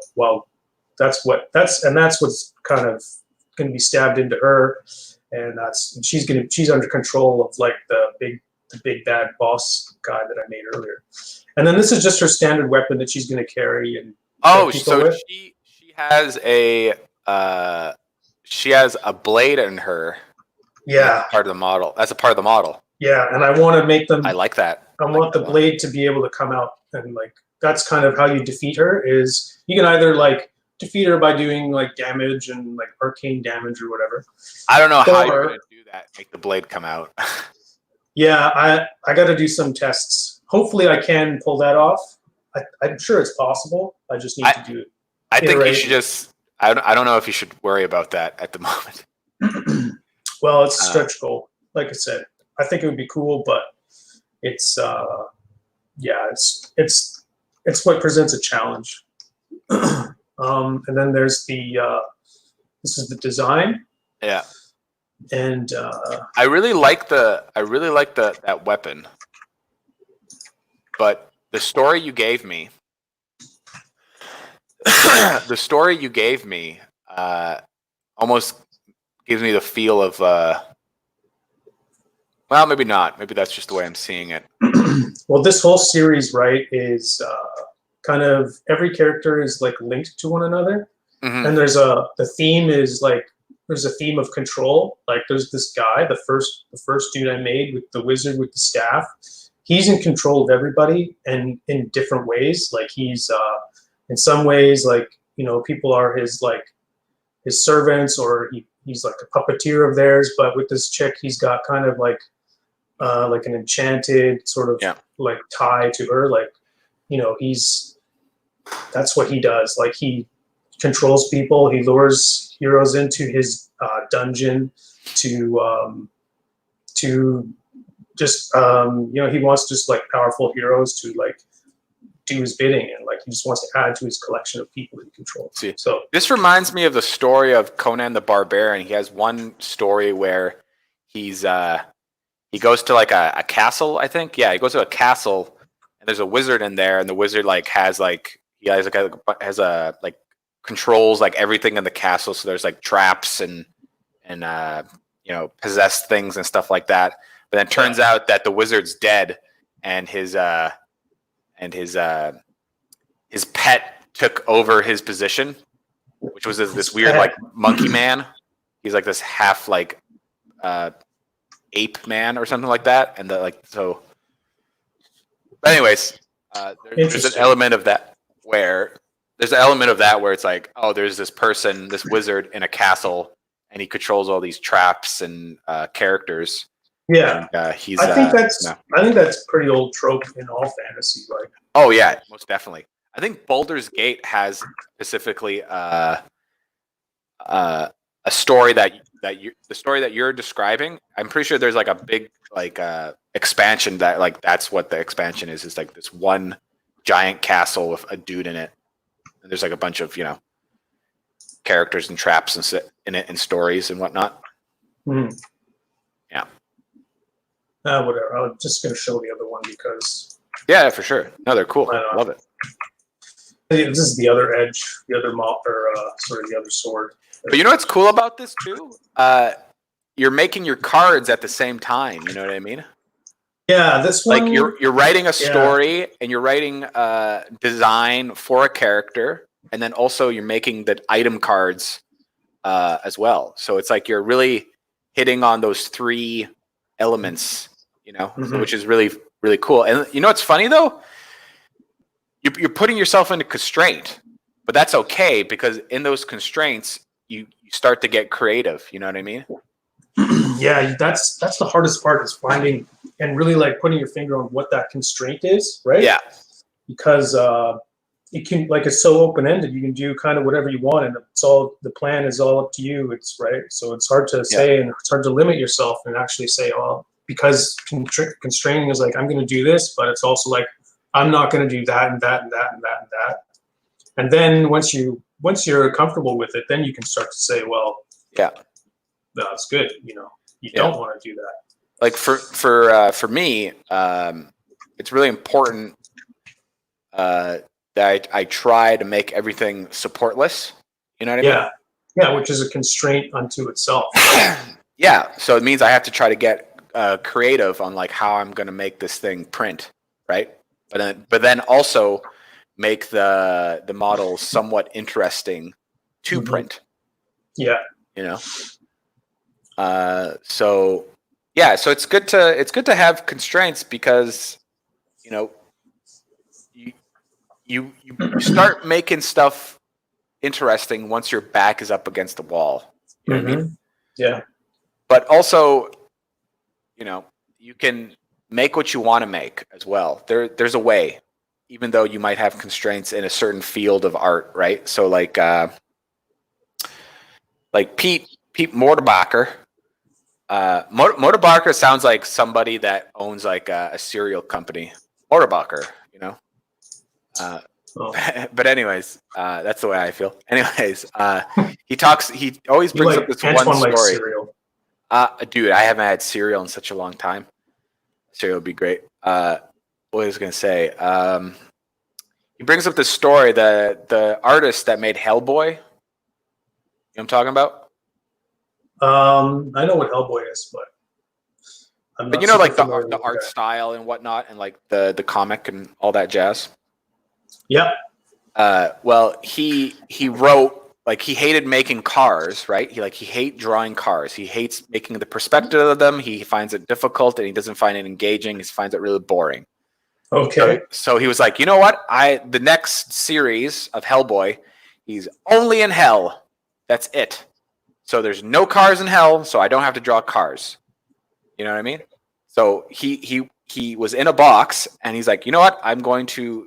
that's what's kind of going to be stabbed into her, and she's under control of like the big bad boss guy that I made earlier. And then this is just her standard weapon that she's going to carry and so with. she has a blade in her. Yeah, part of the model. That's a part of the model. Yeah, and I want to make them. I like that. I want the blade to be able to come out, and like that's kind of how you defeat her. Is you can either like defeat her by doing like damage and like arcane damage or whatever. I don't know how you're gonna do that. Make the blade come out. Yeah, I got to do some tests. Hopefully, I can pull that off. I'm sure it's possible. I just need to do it. I think you should just. I don't know if you should worry about that at the moment. Well, it's a stretch goal. Like I said, I think it would be cool, but it's it's what presents a challenge. And then there's this is the design. Yeah. And I really like that weapon, but the story you gave me, almost gives me the feel of well, maybe not. Maybe that's just the way I'm seeing it. Well, this whole series, right, is kind of every character is like linked to one another, and there's the theme is like there's a theme of control. Like there's this guy, the first dude I made with the wizard with the staff. He's in control of everybody, and in different ways. Like he's in some ways like people are his servants, or he's like a puppeteer of theirs. But with this chick, he's got kind of like an enchanted sort of like tie to her. Like that's what he does. Like he controls people. He lures heroes into his dungeon to just he wants just like powerful heroes to like do his bidding, and like he just wants to add to his collection of people he controls. See, so this reminds me of the story of Conan the Barbarian. He has one story where he goes to like a castle, I think. Yeah, he goes to a castle, and there's a wizard in there, and the wizard controls like everything in the castle. So there's like traps and possessed things and stuff like that. But then it turns out that the wizard's dead, and his pet took over his position, which was this weird like monkey man. He's like this half like ape man or something like that, and so. But anyways, there's an element of that where it's like, oh, there's this person, this wizard in a castle, and he controls all these traps and characters. Yeah, and, I think that's pretty old trope in all fantasy. Like, oh yeah, most definitely. I think Baldur's Gate has specifically a story the story that you're describing. I'm pretty sure there's like a big expansion that like that's what the expansion is. It's like this one giant castle with a dude in it, and there's like a bunch of characters and traps in it and stories and whatnot. Mm. Yeah. Whatever. I'm just going to show the other one because. Yeah, for sure. No, they're cool. Love it. This is the other edge, the other the other sword. But you know what's cool about this too? You're making your cards at the same time. You know what I mean? Yeah, this one. Like you're writing a story and you're writing design for a character, and then also you're making the item cards as well. So it's like you're really hitting on those three elements, you know, which is really, really cool. And you know what's funny though? You're putting yourself into constraint, but that's okay because in those constraints, you start to get creative. You know what I mean? Yeah, that's the hardest part is finding and really like putting your finger on what that constraint is, right? Yeah. Because it can it's so open ended. You can do kind of whatever you want, and it's all the plan is all up to you. It's right, so it's hard to say, and it's hard to limit yourself and actually say, oh, because constraining is like I'm going to do this, but it's also like I'm not going to do that and that and that and that and that. And then once you're comfortable with it, then you can start to say, well, yeah, that's good. You know, you don't want to do that. Like for me, it's really important that I try to make everything supportless. You know what I mean? Yeah, which is a constraint unto itself. Yeah, so it means I have to try to get creative on like how I'm going to make this thing print, right? But then also make the models somewhat interesting to print. Yeah, you know. So it's good to have constraints because you know you start making stuff interesting once your back is up against the wall. You know what I mean? Yeah. But also, you know, you can make what you want to make as well. There's a way, even though you might have constraints in a certain field of art, right? So like Pete Mortebacher. Mortebacher sounds like somebody that owns like a cereal company. Mortebacher, you know. But anyways, that's the way I feel. Anyways, he always brings up this Antoine one story. Cereal. Dude, I haven't had cereal in such a long time. Cereal would be great. What was I gonna say? He brings up this story, the artist that made Hellboy. You know what I'm talking about? I know what Hellboy is, but you know, like the art style and whatnot, and like the comic and all that jazz. Yeah. Well, he wrote, like, he hated making cars, right? He hates drawing cars. He hates making the perspective of them. He finds it difficult and he doesn't find it engaging. He finds it really boring. Okay. So he was like, you know what? The next series of Hellboy, he's only in hell. That's it. So there's no cars in hell, so I don't have to draw cars. You know what I mean? So he was in a box and he's like, you know what? I'm going to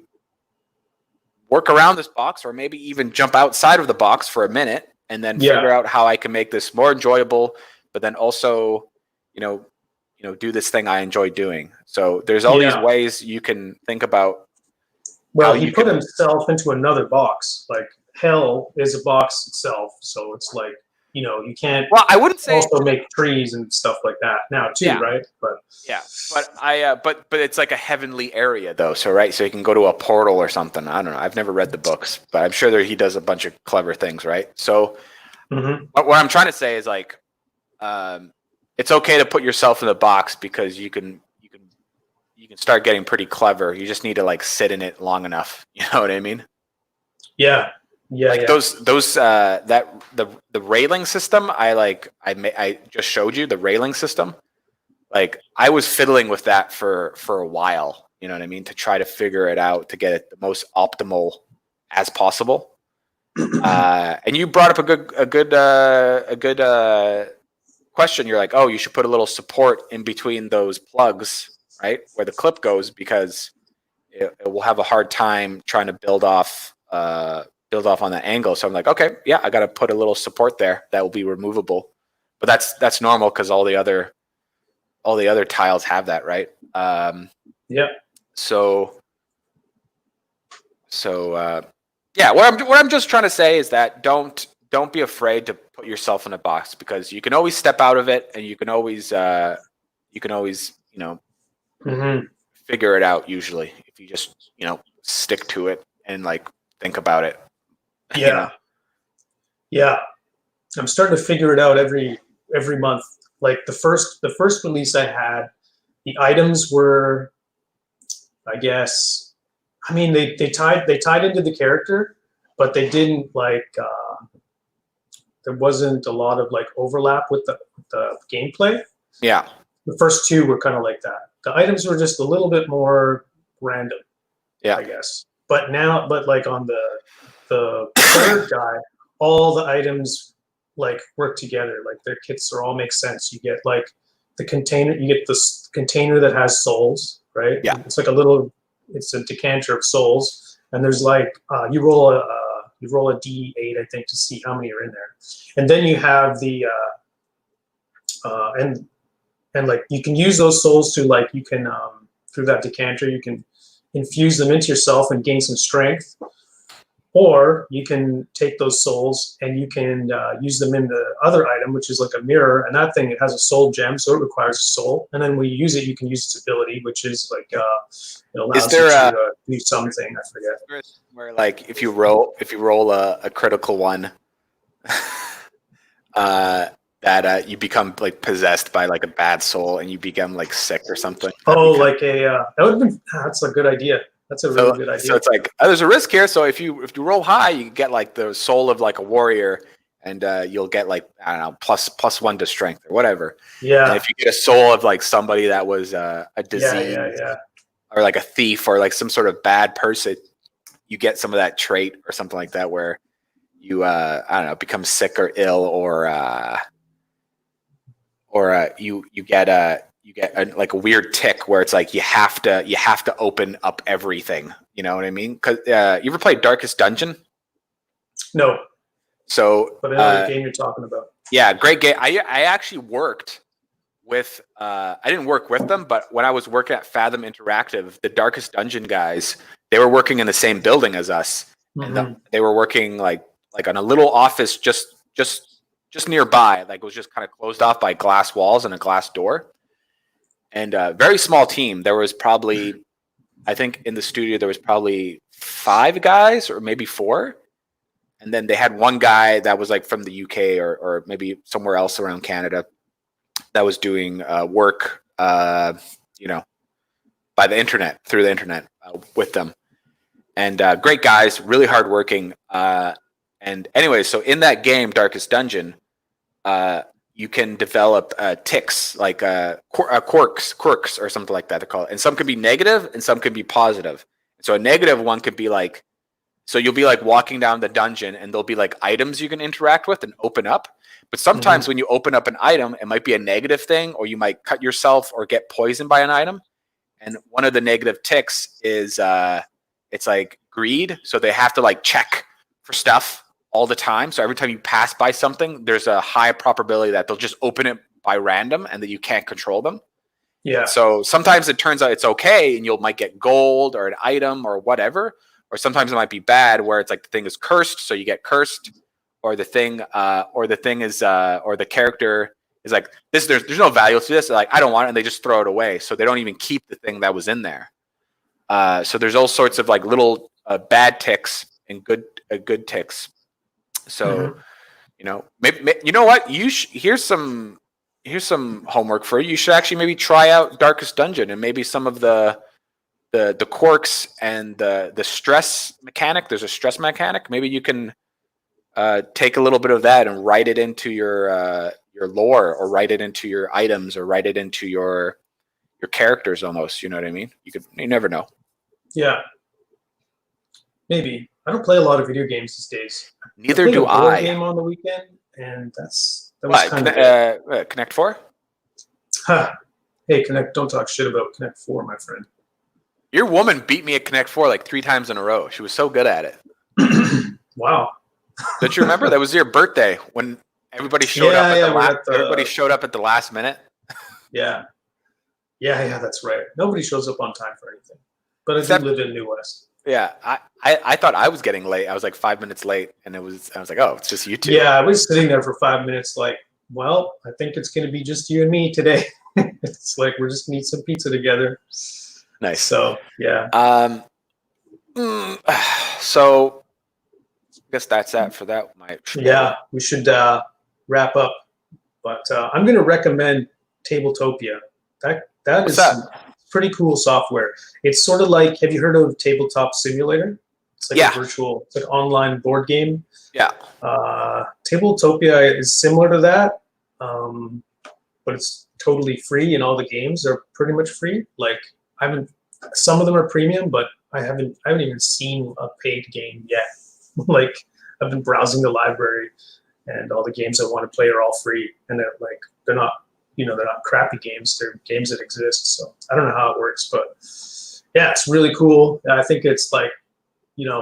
work around this box, or maybe even jump outside of the box for a minute and then figure out how I can make this more enjoyable, but then also, you know, do this thing I enjoy doing. So there's all these ways you can think about. Well, he put himself into another box. Like hell is a box itself, so it's like, you know, you can't. Well, I wouldn't say also make trees and stuff like that now too, right? But but it's like a heavenly area though, so right, so he can go to a portal or something. I don't know. I've never read the books, but I'm sure he does a bunch of clever things, right? So what I'm trying to say is like, it's okay to put yourself in the box because you can start getting pretty clever. You just need to like sit in it long enough. You know what I mean? Yeah. Those the railing system I just showed you, the railing system. Like I was fiddling with that for a while, you know what I mean, to try to figure it out to get it the most optimal as possible. And you brought up a good question. You're like, oh, you should put a little support in between those plugs, right, where the clip goes, because it will have a hard time trying to build off on that angle. So I'm like, okay, yeah, I got to put a little support there that will be removable, but that's normal because all the other tiles have that, right? So yeah, what I'm just trying to say is that don't don't be afraid to put yourself in a box, because you can always step out of it, and you can always figure it out, usually, if you just stick to it and like think about it. Yeah. Yeah. I'm starting to figure it out every month. Like the first release I had, the items were, I guess, I mean, they tied into the character, but they didn't like. There wasn't a lot of like overlap with the gameplay. Yeah. The first two were kind of like that. The items were just a little bit more random. Yeah. I guess. But like on the third guy, all the items like work together. Like their kits all make sense. You get like the container. You get this container that has souls, right? Yeah. It's like it's a decanter of souls, and there's like you roll a D8, I think, to see how many are in there, and then you have the and like you can use those souls to like you can through that decanter you can infuse them into yourself and gain some strength, or you can take those souls and you can use them in the other item, which is like a mirror, and that thing, it has a soul gem, so it requires a soul, and then when you use it, you can use its ability, which is like it allows you to do something. I forget. Where like if you roll a critical one, that you become like possessed by like a bad soul and you become like sick or something. Oh, like that would have been. That's a good idea. That's a really good idea. So it's like there's a risk here. So if you roll high, you get like the soul of like a warrior, and you'll get like, I don't know, plus one to strength or whatever. Yeah. And if you get a soul of like somebody that was a disease, or like a thief or like some sort of bad person, you get some of that trait or something like that, where you I don't know, become sick or ill, or you get like a weird tick where it's like you have to open up everything. You know what I mean? Because you ever played Darkest Dungeon? No. So, but another game you're talking about. Yeah, great game. I actually worked with. I didn't work with them, but when I was working at Fathom Interactive, the Darkest Dungeon guys, they were working in the same building as us, and they were working like on a little office just nearby. Like it was just kind of closed off by glass walls and a glass door. And a very small team. There was probably, I think in the studio, there was probably 5 guys or maybe 4. And then they had one guy that was like from the UK or maybe somewhere else around Canada that was doing work, by the internet, through the internet with them. And great guys, really hardworking. And anyway, so in that game, Darkest Dungeon, you can develop ticks, like quirks or something like that to call it. And some could be negative and some could be positive. So a negative one could be like, so you'll be like walking down the dungeon and there'll be like items you can interact with and open up. But sometimes when you open up an item, it might be a negative thing, or you might cut yourself or get poisoned by an item. And one of the negative ticks is it's like greed. So they have to like check for stuff all the time. So every time you pass by something, there's a high probability that they'll just open it by random and that you can't control them. Yeah. So sometimes it turns out it's okay and you might get gold or an item or whatever. Or sometimes it might be bad where it's like the thing is cursed, so you get cursed, or the character is like this. There's no value to this. They're like, I don't want it, and they just throw it away. So they don't even keep the thing that was in there. So there's all sorts of like little bad ticks and good ticks. So maybe you know what, here's some homework for you. You should actually maybe try out Darkest Dungeon and maybe some of the quirks and the stress mechanic. There's a stress mechanic. Maybe you can take a little bit of that and write it into your lore, or write it into your items, or write it into your characters almost. You know what I mean? You never know. Yeah. Maybe. I don't play a lot of video games these days. Neither do I. I played a game on the weekend, and that was kind of Connect 4? Huh. Hey, Connect! Don't talk shit about Connect 4, my friend. Your woman beat me at Connect 4 like 3 times in a row. She was so good at it. Wow. Don't you remember? That was your birthday when everybody showed up. Everybody showed up at the last minute. Yeah, that's right. Nobody shows up on time for anything. But I do live in New West. Yeah, I thought I was getting late. I was like 5 minutes late, and I was like, oh, it's just you two. Yeah, I was sitting there for 5 minutes, like, well, I think it's going to be just you and me today. It's like we're just gonna eat some pizza together. Nice. So yeah. So I guess that's that for that. Yeah, we should wrap up. But I'm going to recommend Tabletopia. That What's is that? some pretty cool software. It's sort of like, have you heard of Tabletop Simulator? It's like a virtual, it's like online board game. Yeah. Tabletopia is similar to that, but it's totally free, and all the games are pretty much free. Like some of them are premium, but I haven't even seen a paid game yet. Like I've been browsing the library, and all the games I want to play are all free, and they're not crappy games. They're games that exist. So I don't know how it works, but yeah, it's really cool. I think it's like,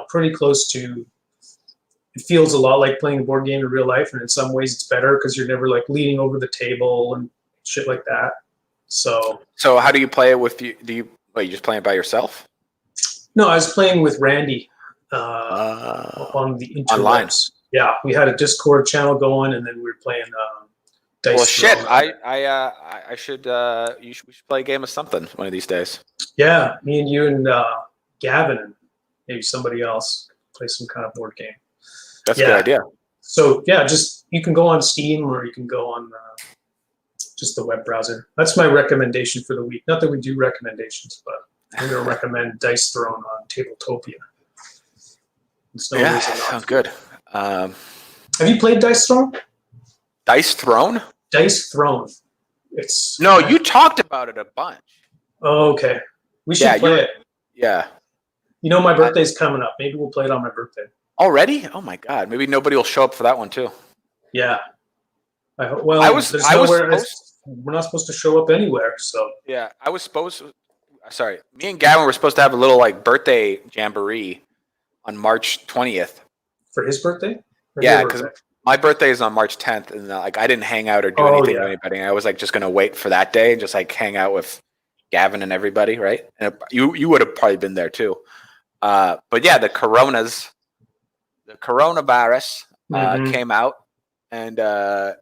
pretty close to. It feels a lot like playing a board game in real life, and in some ways it's better because you're never like leaning over the table and shit like that. So how do you play it with you? You just playing it by yourself? No, I was playing with Randy on the interwebs. Online. Yeah, we had a Discord channel going, and then we were playing dice. Well, shit, I should. We should play a game of something one of these days. Yeah, me and you and Gavin and maybe somebody else play some kind of board game. That's a good idea. So yeah, just you can go on Steam or you can go on just the web browser. That's my recommendation for the week. Not that we do recommendations, but I'm going to recommend Dice Throne on Tabletopia. Sounds good. Have you played Dice Throne? Dice Throne? Dice Throne. No, you talked about it a bunch. Oh, okay. We should play it. Yeah. My birthday's coming up. Maybe we'll play it on my birthday. Already? Oh my God! Maybe nobody will show up for that one too. Yeah. We're not supposed to show up anywhere. So yeah, I was supposed to. Sorry, me and Gavin were supposed to have a little like birthday jamboree on March 20th. For his birthday? Yeah, because my birthday is on March 10th, and I didn't hang out or do anything with anybody. I was like just gonna wait for that day and just like hang out with Gavin and everybody, right? And you would have probably been there too. But yeah, the coronavirus came out, and that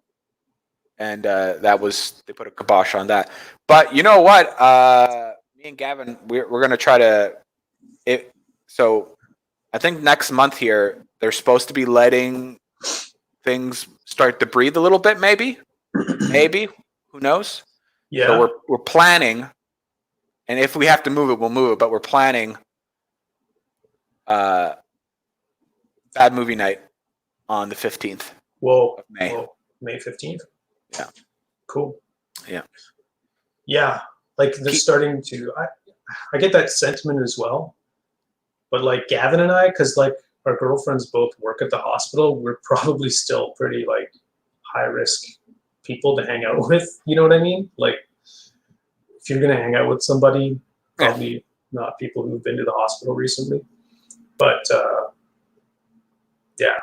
was, they put a kibosh on that. But you know what? Me and Gavin, we're gonna try to. So I think next month here they're supposed to be letting things start to breathe a little bit. Maybe, who knows? Yeah. So we're planning, and if we have to move it, we'll move it. But we're planning. Bad movie night on the 15th. Of May. May 15th. Yeah. Cool. Yeah. Yeah. Like they're starting to. I get that sentiment as well, but like Gavin and I, because like our girlfriends both work at the hospital, we're probably still pretty like high risk people to hang out with. You know what I mean? Like if you're gonna hang out with somebody, probably not people who've been to the hospital recently. But yeah.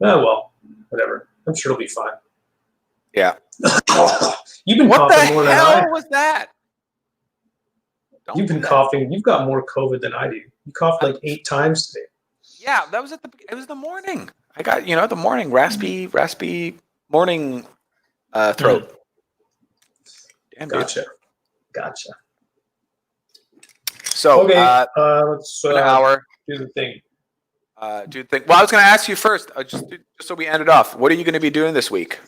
Oh well, whatever. I'm sure it'll be fine. Yeah. You've been coughing more than I. What the hell was that? You've been coughing. You've got more COVID than I do. You coughed like 8 times today. Yeah, that was it was the morning. I got, the morning raspy morning throat. Damn, Gotcha. So okay, let's an hour. Do the thing. Well, I was going to ask you first, just so we end it off. What are you going to be doing this week?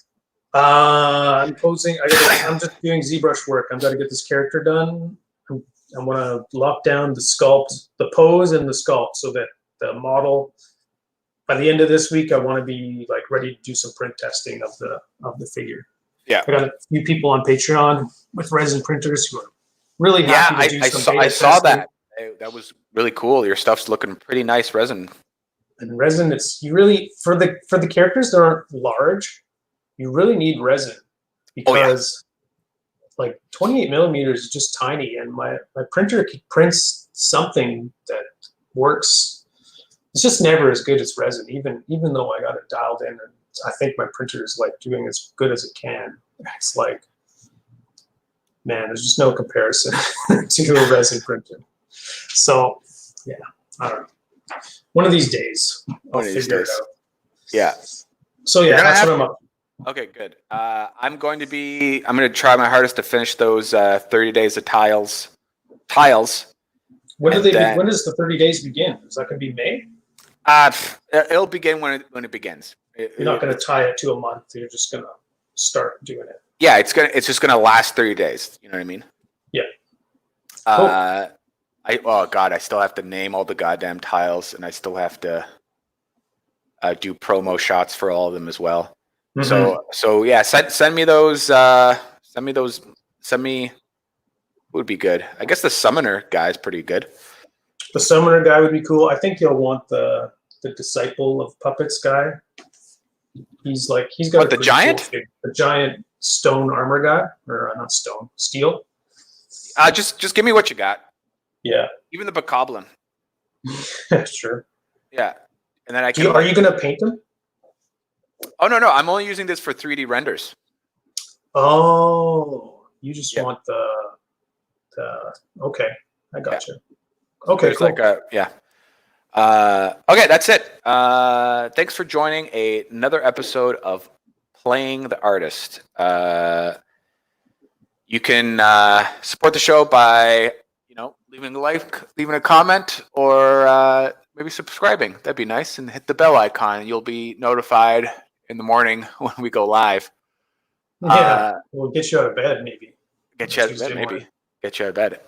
I'm posing. I'm just doing ZBrush work. I've got to get this character done. I want to lock down the sculpt, the pose, and the sculpt, so that the model. By the end of this week, I want to be like ready to do some print testing of the figure. Yeah, I got a few people on Patreon with resin printers who are really happy to do some beta I saw testing. that. That was really cool. Your stuff's looking pretty nice resin. And resin, you really for the characters that aren't large, you really need resin because like 28 millimeters is just tiny, and my printer prints something that works. It's just never as good as resin, even though I got it dialed in, and I think my printer is like doing as good as it can. It's like, man, there's just no comparison to a resin printer. So yeah, I don't know. One of these days, I'll One of these figure days. it out. Yeah. So yeah, that's what I'm up. Okay, good. I'm going to try my hardest to finish those 30 days of tiles. When And do then, when does the 30 days begin? Is that going to be May? it'll begin when it begins. You're not going to tie it to a month. You're just going to start doing it. Yeah, it's just gonna last 30 days. You know what I mean? Yeah. Cool. Oh god, I still have to name all the goddamn tiles, and I still have to do promo shots for all of them as well. Mm-hmm. So yeah, send me those. Send me. Would be good. I guess the summoner guy is pretty good. The summoner guy would be cool. I think you'll want the disciple of puppets guy. He's got the giant? Cool the giant stone armor guy, or not stone, steel. Just give me what you got. Yeah. Even the bokoblin. Sure. Yeah, and then I can. Are you gonna paint them? Oh no, I'm only using this for 3D renders. Oh, you just want the. Okay, I got you. Okay, cool. Okay, that's it. Thanks for joining another episode of Playing the Artist. You can support the show by leaving a like, leaving a comment, or maybe subscribing. That'd be nice. And hit the bell icon, and you'll be notified in the morning when we go live. Yeah, we'll get you out of bed, maybe. Get you out of bed, maybe. Get you out of bed.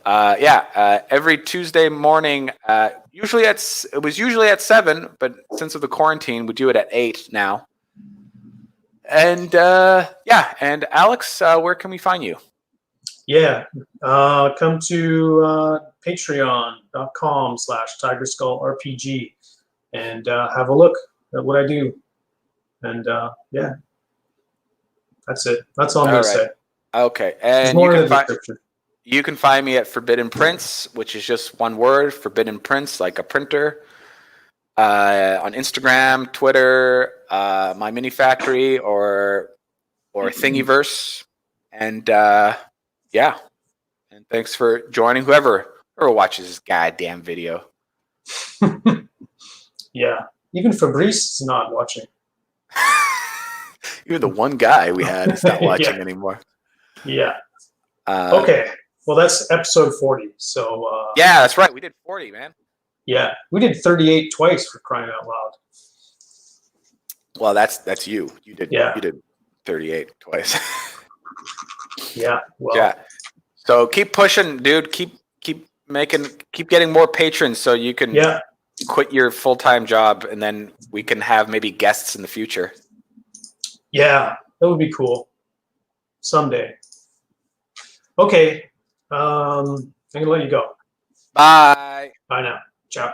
Every Tuesday morning. It was usually at 7, but since of the quarantine, we do it at 8 now. And and Alex, where can we find you? Yeah, come to patreon.com/TigerSkullRPG and have a look at what I do. And that's it. That's all I'm going to say. Okay, and you can find me at Forbidden Prints, which is just one word, Forbidden Prints, like a printer. On Instagram, Twitter, my Mini Factory, or Thingiverse, and and thanks for joining. Whoever watches this goddamn video. Yeah, even Fabrice is not watching. Even the one guy we had is not watching anymore. Yeah. Okay. Well, that's episode 40. So. Yeah, that's right. We did 40, man. Yeah, we did 38 twice, for crying out loud. Well, that's you. You did 38 twice. Yeah. Well. Yeah. So keep pushing, dude. Keep getting more patrons so you can quit your full-time job, and then we can have maybe guests in the future. Yeah, that would be cool. Someday. Okay. I'm gonna let you go. Bye. Bye now. Ciao.